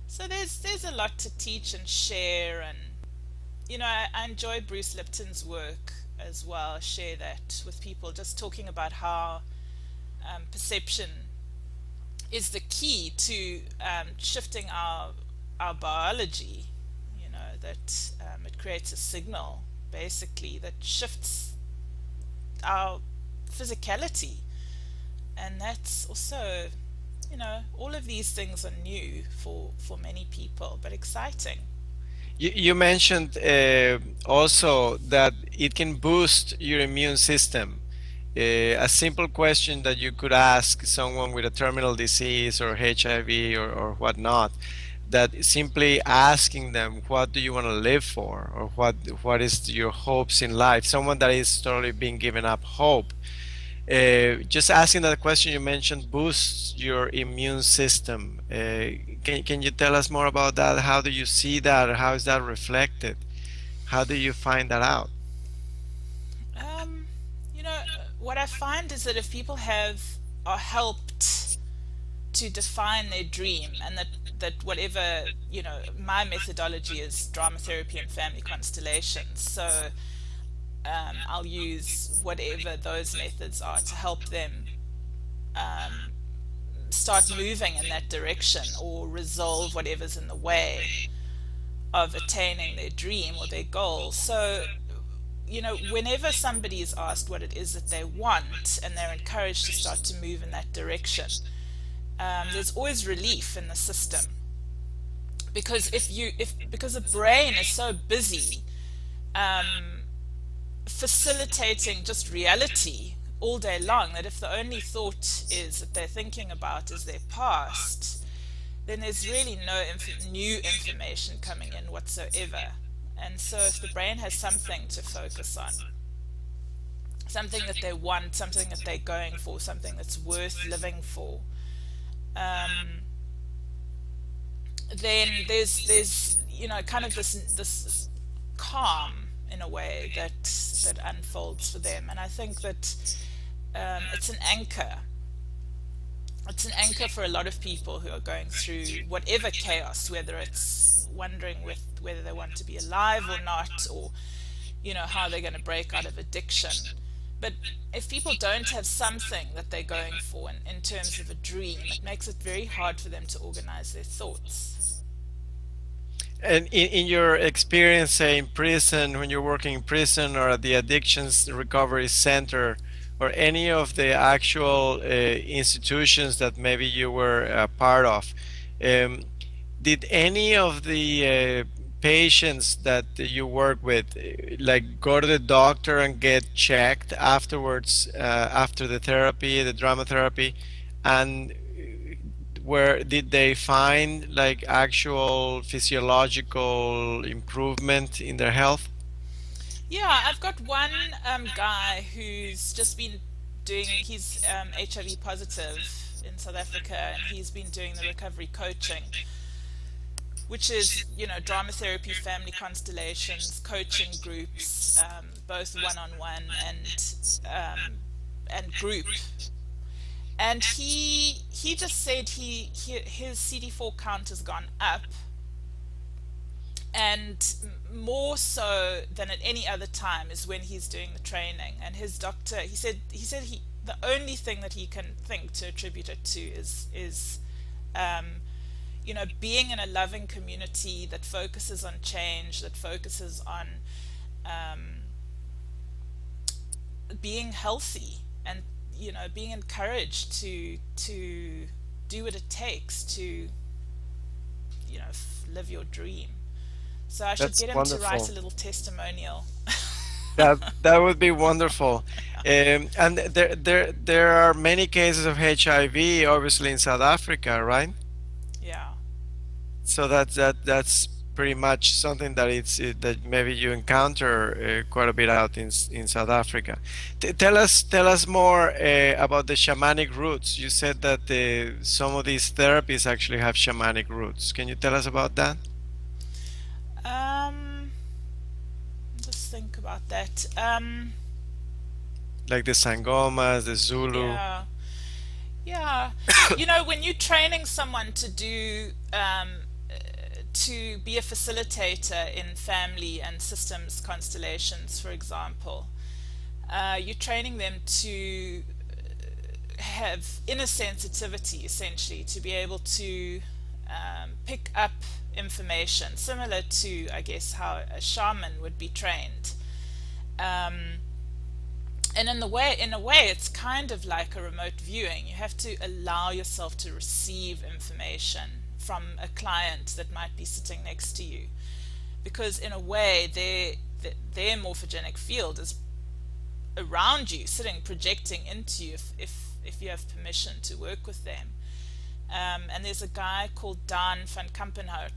So there's a lot to teach and share, and I enjoy Bruce Lipton's work as well. Share that with people, just talking about how perception is the key to shifting our biology. That it creates a signal, basically, that shifts our physicality, and that's also, all of these things are new for many people, but exciting. You mentioned also that it can boost your immune system. A simple question that you could ask someone with a terminal disease or HIV or whatnot, that simply asking them, what do you want to live for, or what is your hopes in life? Someone that is totally being given up hope. Just asking that question you mentioned boosts your immune system. Can you tell us more about that? How do you see that? Or how is that reflected? How do you find that out? Um, what I find is that if people are helped to define their dream, and that whatever, my methodology is drama therapy and family constellations. So I'll use whatever those methods are to help them start moving in that direction, or resolve whatever's in the way of attaining their dream or their goal. So, whenever somebody is asked what it is that they want, and they're encouraged to start to move in that direction, there's always relief in the system, because because the brain is so busy facilitating just reality all day long, that if the only thought is that they're thinking about is their past, then there's really no new information coming in whatsoever. And so if the brain has something to focus on, something that they want, something that they're going for, something that's worth living for, then there's kind of this calm, in a way, that unfolds for them. And I think that it's an anchor. It's an anchor for a lot of people who are going through whatever chaos, whether it's wondering whether they want to be alive or not, or how they're going to break out of addiction. But if people don't have something that they're going for in terms of a dream, it makes it very hard for them to organize their thoughts. And in your experience, say in prison, when you're working in prison or at the Addictions Recovery Center, or any of the actual institutions that maybe you were a part of, um, did any of the patients that you work with, like go to the doctor and get checked afterwards, after the therapy, the drama therapy, and where did they find like actual physiological improvement in their health? Yeah, I've got one guy who's just been doing, he's HIV positive in South Africa, and he's been doing the recovery coaching, which is, drama therapy, family constellations, coaching groups, both one-on-one and group. And he just said his CD4 count has gone up, and more so than at any other time is when he's doing the training. And his doctor, he the only thing that he can think to attribute it to is being in a loving community that focuses on change, that focuses on um, being healthy, and being encouraged to do what it takes to live your dream. So I should That's get him to write a wonderful. little testimonial. That would be wonderful. And there are many cases of HIV, obviously in South Africa, right? Yeah. So that's pretty much something that that maybe you encounter quite a bit out in South Africa. Tell us more about the shamanic roots. You said that some of these therapies actually have shamanic roots. Can you tell us about that? Um, just think about that. Like the sangomas, the Zulu. Yeah. Yeah. When you're training someone to be a facilitator in family and systems constellations, for example, you're training them to have inner sensitivity, essentially, to be able to pick up information, similar to, I guess, how a shaman would be trained. Um, and in a way, it's kind of like a remote viewing. You have to allow yourself to receive information from a client that might be sitting next to you, because in a way, their morphogenic field is around you, sitting, projecting into you, if you have permission to work with them. And there's a guy called Dan van Kampenhout.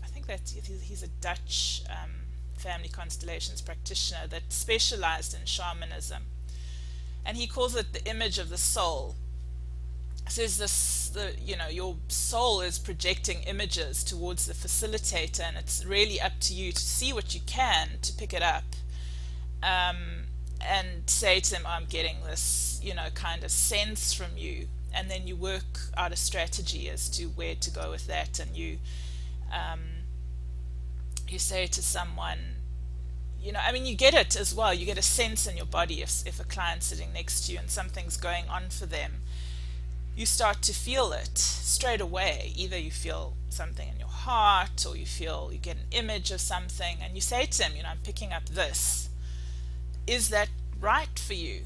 I think he's a Dutch family constellations practitioner that specialized in shamanism, and he calls it the image of the soul. Says your soul is projecting images towards the facilitator, and it's really up to you to see what you can to pick it up, and say to them, oh, I'm getting this, kind of sense from you. And then you work out a strategy as to where to go with that. And um, you say to someone, you get it as well. You get a sense in your body if a client's sitting next to you and something's going on for them. You start to feel it straight away. Either you feel something in your heart, or you get an image of something, and you say to them, I'm picking up this. Is that right for you?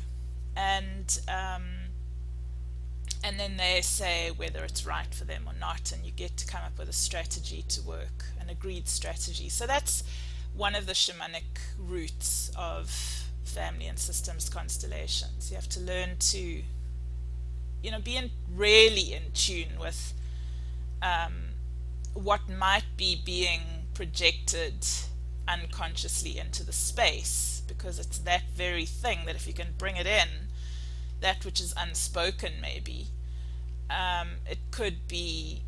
And then they say whether it's right for them or not, and you get to come up with a strategy to work, an agreed strategy. So that's one of the shamanic roots of family and systems constellations. You have to learn to, be really in tune with what might be being projected unconsciously into the space, because it's that very thing that if you can bring it in, that which is unspoken, maybe it could be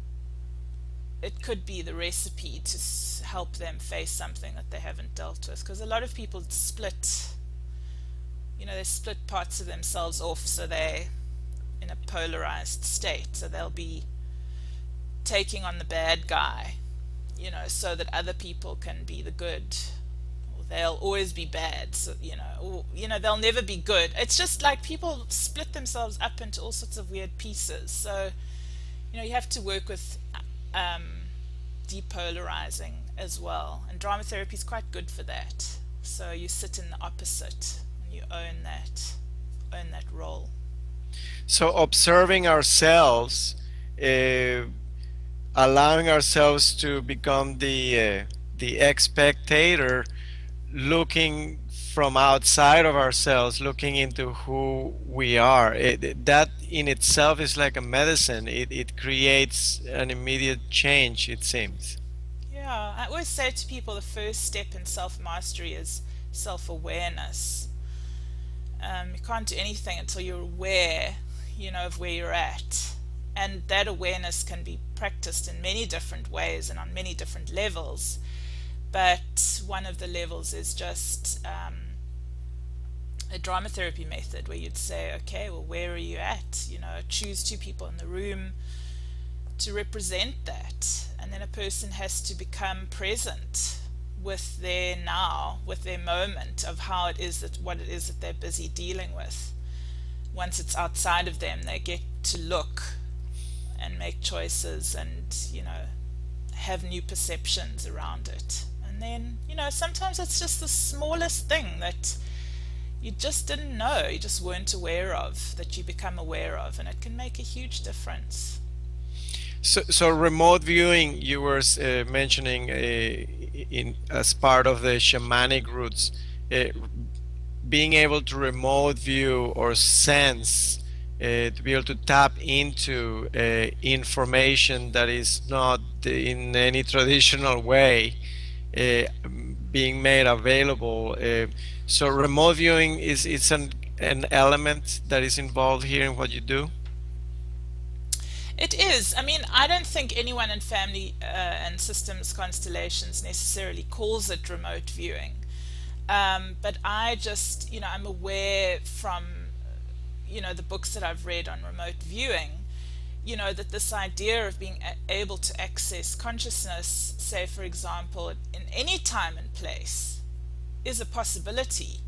the recipe to help them face something that they haven't dealt with. Because a lot of people they split parts of themselves off, so they're in a polarized state. So they'll be taking on the bad guy, so that other people can be the good. They'll always be bad, so they'll never be good. It's just like people split themselves up into all sorts of weird pieces. So you have to work with depolarizing as well, and drama therapy is quite good for that. So you sit in the opposite and you own that role. So observing ourselves, allowing ourselves to become the spectator looking from outside of ourselves, looking into who we are. That in itself is like a medicine. It creates an immediate change, it seems. Yeah, I always say to people the first step in self-mastery is self-awareness. You can't do anything until you're aware, of where you're at. And that awareness can be practiced in many different ways and on many different levels. But one of the levels is just a drama therapy method where you'd say, okay, well, where are you at? Choose two people in the room to represent that. And then a person has to become present with their now, with their moment of what it is that they're busy dealing with. Once it's outside of them, they get to look and make choices and, have new perceptions around it. And then, sometimes it's just the smallest thing that you just didn't know, you just weren't aware of, that you become aware of, and it can make a huge difference. So remote viewing, you were mentioning in as part of the shamanic roots, uh, being able to remote view or sense, to be able to tap into information that is not in any traditional way uh, being made available. So remote viewing is it's an element that is involved here in what you do. It is. I mean, I don't think anyone in family and systems constellations necessarily calls it remote viewing. But I just, I'm aware from, the books that I've read on remote viewing, that this idea of being able to access consciousness, say, for example, in any time and place, is a possibility.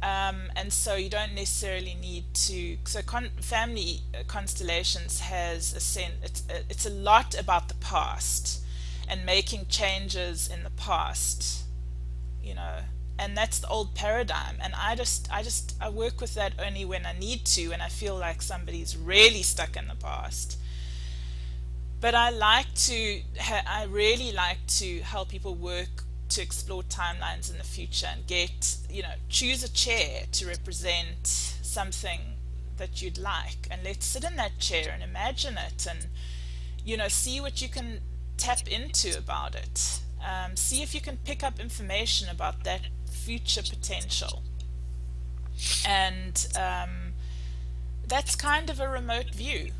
And so you don't necessarily need to. So family constellations has it's a lot about the past and making changes in the past, and that's the old paradigm. And I work with that only when I need to, and I feel like somebody's really stuck in the past. But I really like to help people work to explore timelines in the future and choose a chair to represent something that you'd like, and let's sit in that chair and imagine it and, see what you can tap into about it. See if you can pick up information about that future potential. And that's kind of a remote view.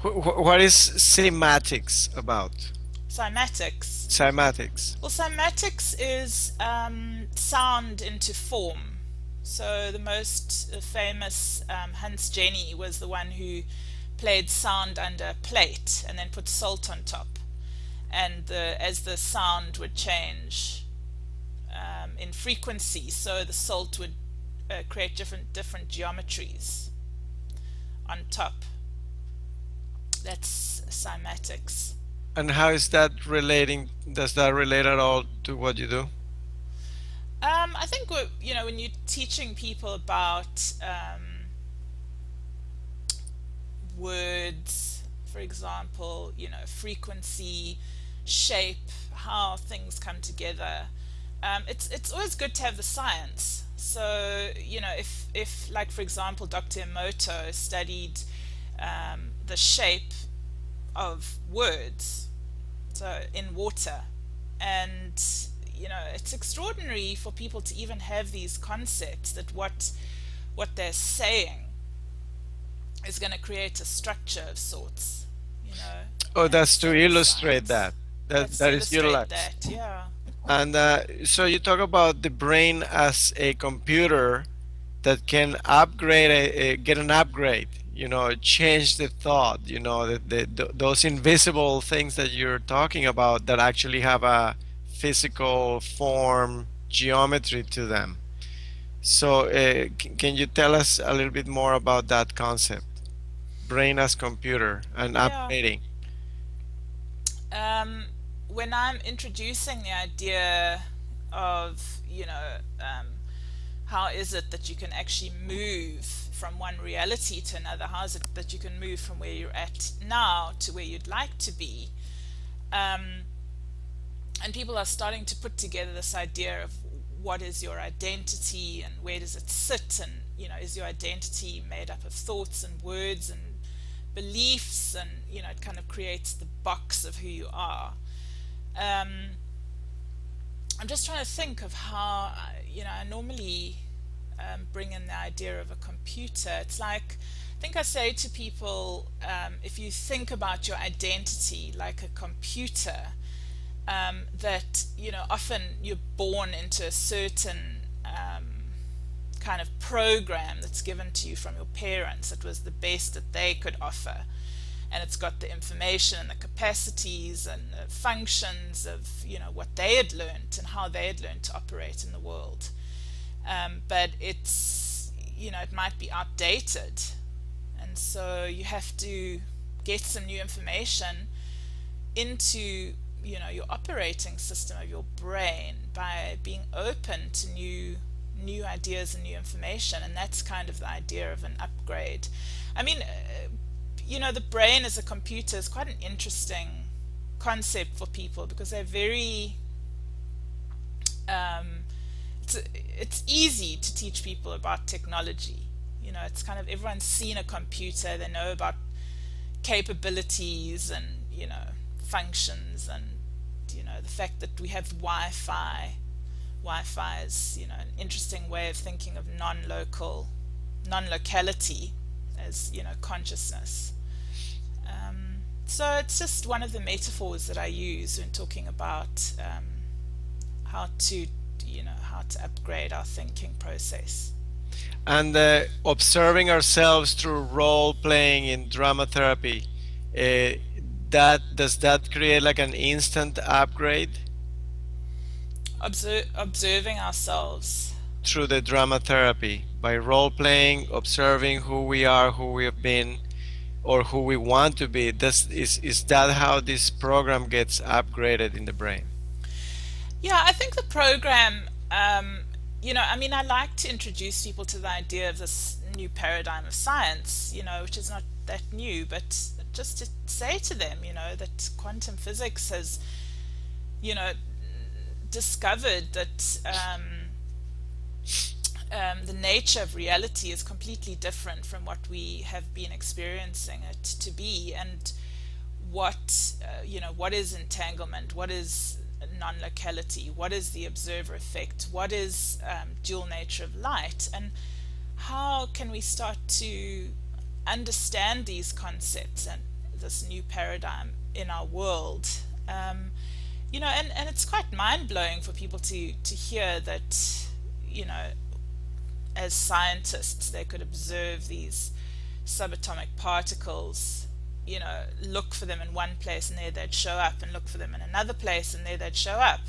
What is cymatics about? Cymatics. Cymatics. Well, cymatics is sound into form. So the most famous Hans Jenny was the one who played sound under a plate and then put salt on top. And as the sound would change in frequency, so the salt would create different geometries on top. That's cymatics. And how is that relating? Does that relate at all to what you do? I think when you're teaching people about words, for example, frequency, shape, how things come together, it's always good to have the science. So if like, for example, Dr. Emoto studied the shape of words, so in water, and it's extraordinary for people to even have these concepts that what they're saying is going to create a structure of sorts, Oh, and that's to set illustrate aside. that. That That's to that is illustrate utilized. that, yeah. And so you talk about the brain as a computer that can upgrade, get an upgrade. Change the thought. Those invisible things that you're talking about that actually have a physical form, geometry to them. So, can you tell us a little bit more about that concept, brain as computer and Yeah. upgrading? When I'm introducing the idea of, how is it that you can actually move from one reality to another? How is it that you can move from where you're at now to where you'd like to be? and people are starting to put together this idea of what is your identity and where does it sit, and is your identity made up of thoughts and words and beliefs, and it kind of creates the box of who you are. um, I'm just trying to think of how I normally bring in the idea of a computer. It's like, I think I say to people, if you think about your identity like a computer, that often you're born into a certain kind of program that's given to you from your parents. It was the best that they could offer, and it's got the information and the capacities and the functions of what they had learned and how they had learned to operate in the world. But it's it might be outdated, and so you have to get some new information into your operating system of your brain by being open to new ideas and new information. And that's kind of the idea of an upgrade. I mean, the brain as a computer is quite an interesting concept for people, because they're very it's easy to teach people about technology. It's kind of, everyone's seen a computer, they know about capabilities and functions, and the fact that we have Wi-Fi is an interesting way of thinking of non-locality as consciousness. So it's just one of the metaphors that I use when talking about how to upgrade our thinking process. And observing ourselves through role playing in drama therapy, uh, that create like an instant upgrade Observing ourselves. through the drama therapy by role playing, observing who we are, who we have been, or who we want to be? Is that how this program gets upgraded in the brain? Yeah, I think the program, I mean, I like to introduce people to the idea of this new paradigm of science, which is not that new, but just to say to them, that quantum physics has, you know, discovered that the nature of reality is completely different from what we have been experiencing it to be, and what is entanglement, what is non-locality, what is the observer effect, what is dual nature of light, and how can we start to understand these concepts and this new paradigm in our world. And it's quite mind-blowing for people to hear that, as scientists, they could observe these subatomic particles, look for them in one place and there they'd show up, and look for them in another place and there they'd show up.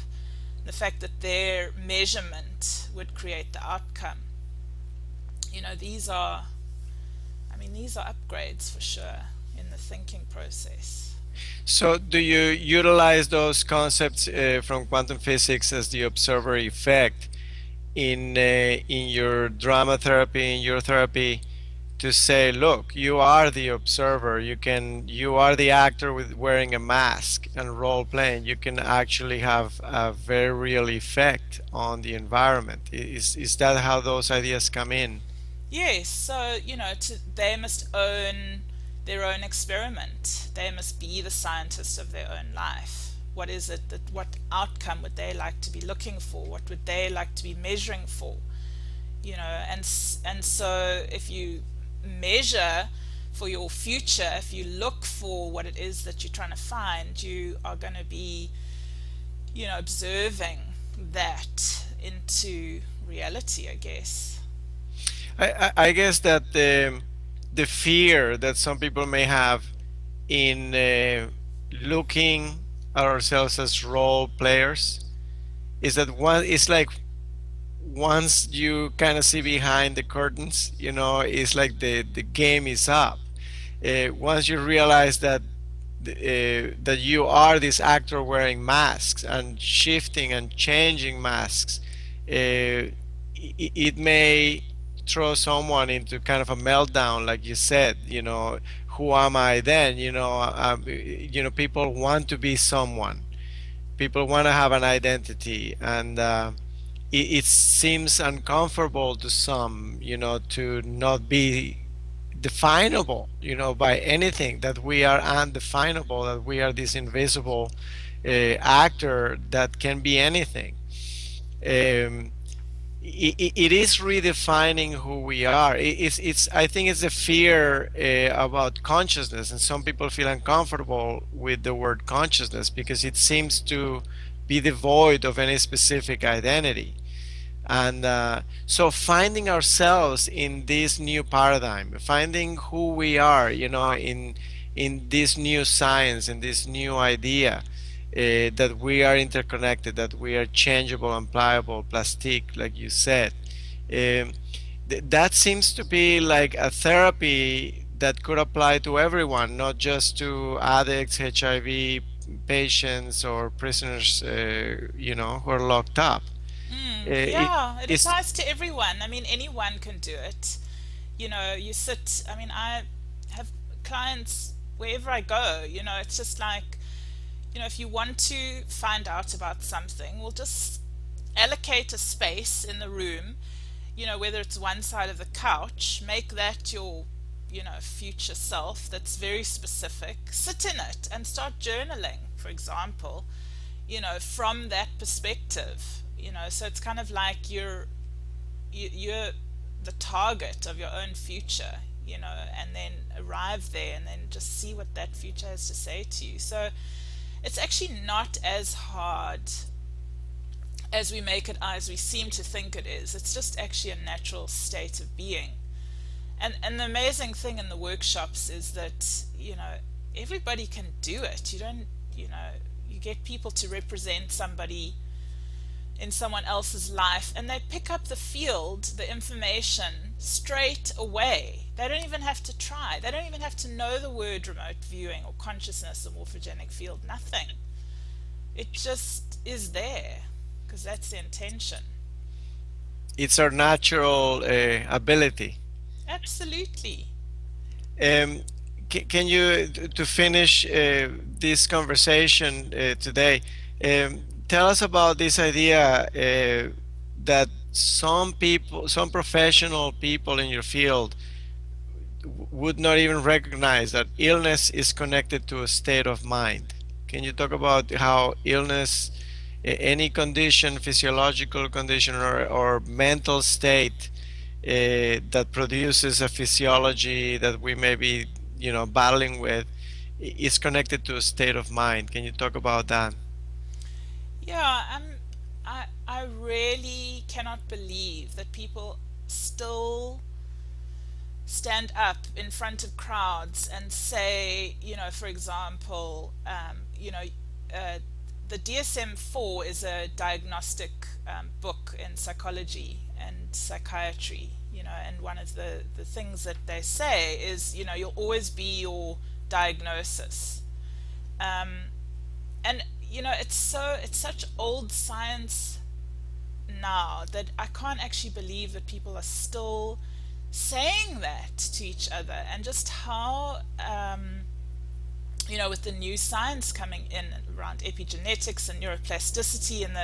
The fact that their measurement would create the outcome. These are, these are upgrades for sure in the thinking process. So, do you utilize those concepts from quantum physics as the observer effect in your drama therapy, in your therapy, to say, look, you are the observer. You are the actor with wearing a mask and role playing. You can actually have a very real effect on the environment. Is that how those ideas come in? Yes, so, they must own their own experiment. They must be the scientist of their own life. What is it what outcome would they like to be looking for? What would they like to be measuring for? And so if you measure for your future, if you look for what it is that you're trying to find, you are going to be, observing that into reality, I guess. I guess that the fear that some people may have in looking at ourselves as role players is that it's like once you kind of see behind the curtains, it's like the game is up. Once you realize that you are this actor wearing masks and shifting and changing masks, it may throw someone into kind of a meltdown, like you said. Who am I then? People want to be someone, people want to have an identity, and it seems uncomfortable to some, to not be definable, by anything, that we are undefinable, that we are this invisible actor that can be anything. Um, it is redefining who we are. It's I think it's a fear about consciousness, and some people feel uncomfortable with the word consciousness because it seems to be devoid of any specific identity. And so finding ourselves in this new paradigm, finding who we are, in this new science, in this new idea, that we are interconnected, that we are changeable and pliable, plastic, like you said. Um, that seems to be like a therapy that could apply to everyone, not just to addicts, HIV patients, or prisoners, who are locked up. Yeah, it It's applies to everyone. I mean, anyone can do it. You sit, I mean, I have clients wherever I go, it's just like, if you want to find out about something, we'll just allocate a space in the room, whether it's one side of the couch, make that your, future self that's very specific. Sit in it and start journaling, for example, from that perspective, so it's kind of like you're the target of your own future, and then arrive there and then just see what that future has to say to you. So it's actually not as hard as we make it, as we seem to think it is. It's just actually a natural state of being. And the amazing thing in the workshops is that, everybody can do it. You don't, you get people to represent somebody in someone else's life, and they pick up the field, the information, straight away. They don't even have to try. They don't even have to know the word remote viewing or consciousness or morphogenic field. Nothing. It just is there because that's the intention. it's our natural ability. Absolutely. Um, can you, to finish this conversation today, tell us about this idea that some people, some professional people in your field would not even recognize that illness is connected to a state of mind. Can you talk about how illness, any condition, physiological condition, or mental state that produces a physiology that we may be, battling with, is connected to a state of mind? Can you talk about that? Yeah, I really cannot believe that people still stand up in front of crowds and say, for example, uh, the DSM-4 is a diagnostic book in psychology and psychiatry, and one of the things that they say is, you'll always be your diagnosis. Um, and, it's such old science now that I can't actually believe that people are still saying that to each other, and just how with the new science coming in around epigenetics and neuroplasticity, and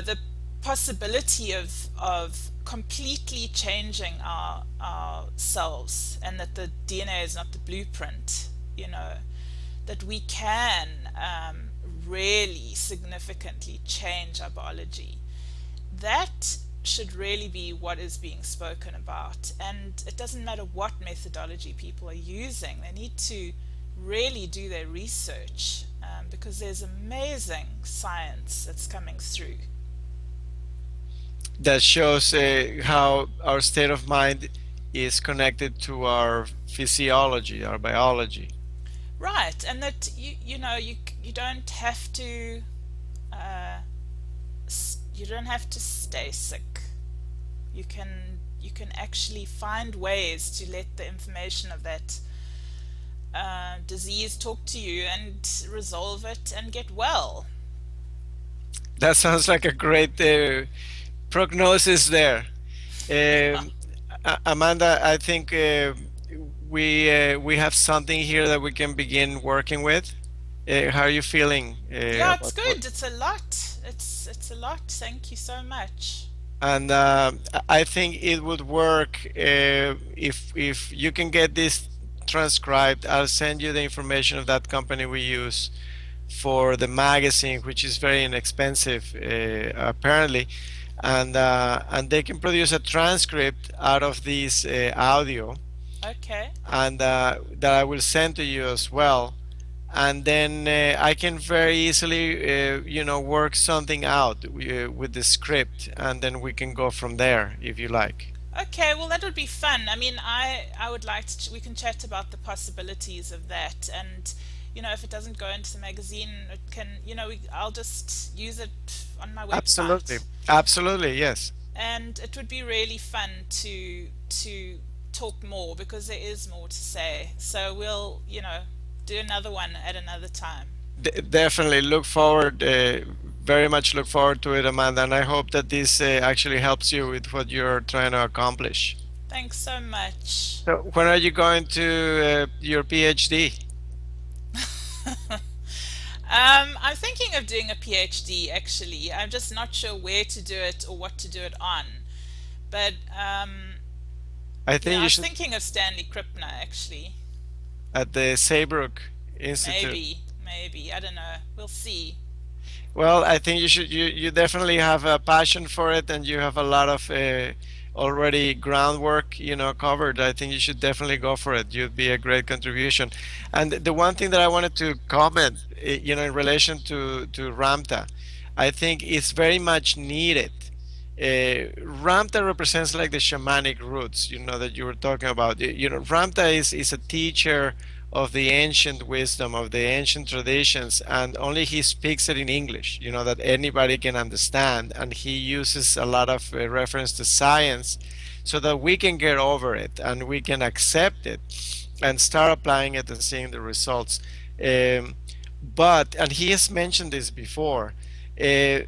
the possibility of completely changing our selves, and that the DNA is not the blueprint, that we can really significantly change our biology. That should really be what is being spoken about. And it doesn't matter what methodology people are using, they need to really do their research, because there's amazing science that's coming through. That shows how our state of mind is connected to our physiology, our biology. Right, and that you don't have to uh, you don't have to stay sick. You can actually find ways to let the information of that disease talk to you and resolve it and get well. That sounds like a great prognosis there. Um, Amanda, I think we have something here that we can begin working with. How are you feeling Yeah, it's about what? good. It's a lot. It's a lot. Thank you so much. And I think it would work if you can get this transcribed. I'll send you the information of that company we use for the magazine, which is very inexpensive apparently, and they can produce a transcript out of this audio, Okay. and that I will send to you as well. And then I can very easily, work something out with the script, and then we can go from there if you like. Okay, well that would be fun. I mean, I would like to we can chat about the possibilities of that, and if it doesn't go into the magazine, it can, I'll just use it on my Absolutely, website. absolutely, yes. And it would be really fun to talk more because there is more to say. So we'll, do another one at another time. Definitely look forward, very much look forward to it, Amanda, and I hope that this actually helps you with what you're trying to accomplish. Thanks so much. So, when are you going to your PhD? I'm thinking of doing a PhD actually. I'm just not sure where to do it or what to do it on. But I think I you was should thinking of Stanley Krepner actually. at the Saybrook Institute. Maybe. I don't know. We'll see. Well, I think you should. You definitely have a passion for it, and you have a lot of already groundwork, covered. I think you should definitely go for it. You'd be a great contribution. And the one thing that I wanted to comment, in relation to Ramta, I think it's very much needed. Ramta represents like the shamanic roots, that you were talking about. Ramta is a teacher of the ancient wisdom, of the ancient traditions, and only he speaks it in English, that anybody can understand. And he uses a lot of reference to science so that we can get over it and we can accept it and start applying it and seeing the results. Um, and he has mentioned this before, uh,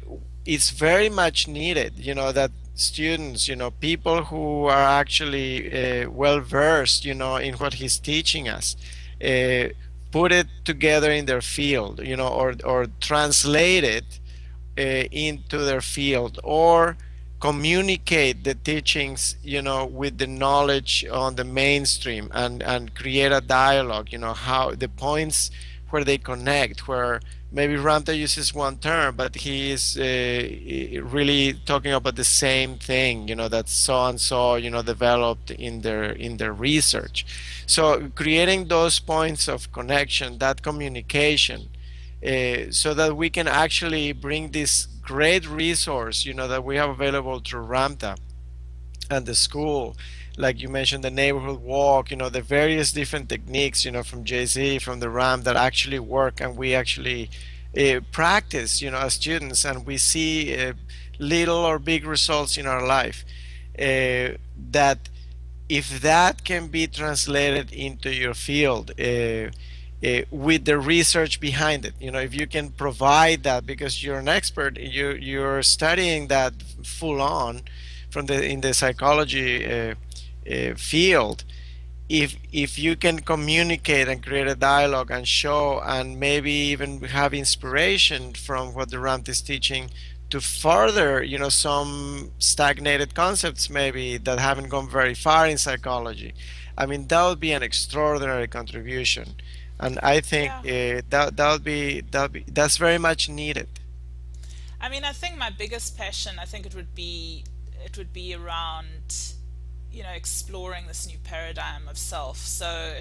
it's very much needed, that students, people who are actually well versed, in what he's teaching us, uh, put it together in their field, or translate it into their field, or communicate the teachings, with the knowledge on the mainstream, and create a dialogue, how the points where they connect, where maybe Ramta uses one term, but he is really talking about the same thing, that so and so, developed in their research. So creating those points of connection, that communication, so that we can actually bring this great resource, that we have available through Ramta and the school, like you mentioned, the neighborhood walk, the various different techniques, from JZ, from the RAM, that actually work, and we actually practice, as students, and we see little or big results in our life. That if that can be translated into your field, with the research behind it, if you can provide that, because you're an expert, you're studying that full on from the in the psychology field. If you can communicate and create a dialogue and show, and maybe even have inspiration from what the Ramt is teaching, to further, some stagnated concepts maybe that haven't gone very far in psychology, I mean, that would be an extraordinary contribution. And I think Yeah. that's very much needed. I mean, I think my biggest passion, I think it would be around, exploring this new paradigm of self. So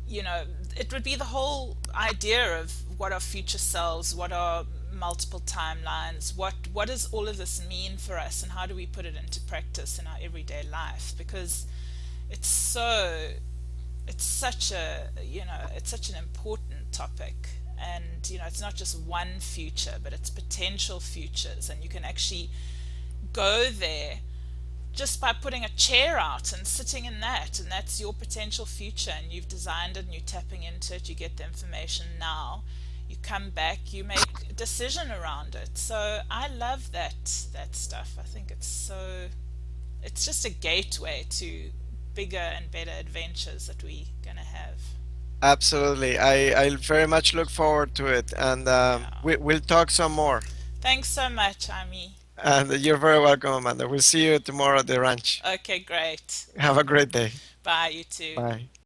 you know, it would be the whole idea of what are future selves, what are multiple timelines, what does all of this mean for us, and how do we put it into practice in our everyday life? Because it's so it's such an important topic, and it's not just one future, but it's potential futures, and you can actually go there just by putting a chair out and sitting in that, and that's your potential future, and you've designed it and you're tapping into it. You get the information now, you come back, you make a decision around it. So I love that stuff. I think it's just a gateway to bigger and better adventures that we're going to have. Absolutely. I very much look forward to it, and Yeah. we'll talk some more. Thanks so much, Amy. And you're very welcome, Amanda. We'll see you tomorrow at the ranch. Okay, great. Have a great day. Bye, you too. Bye.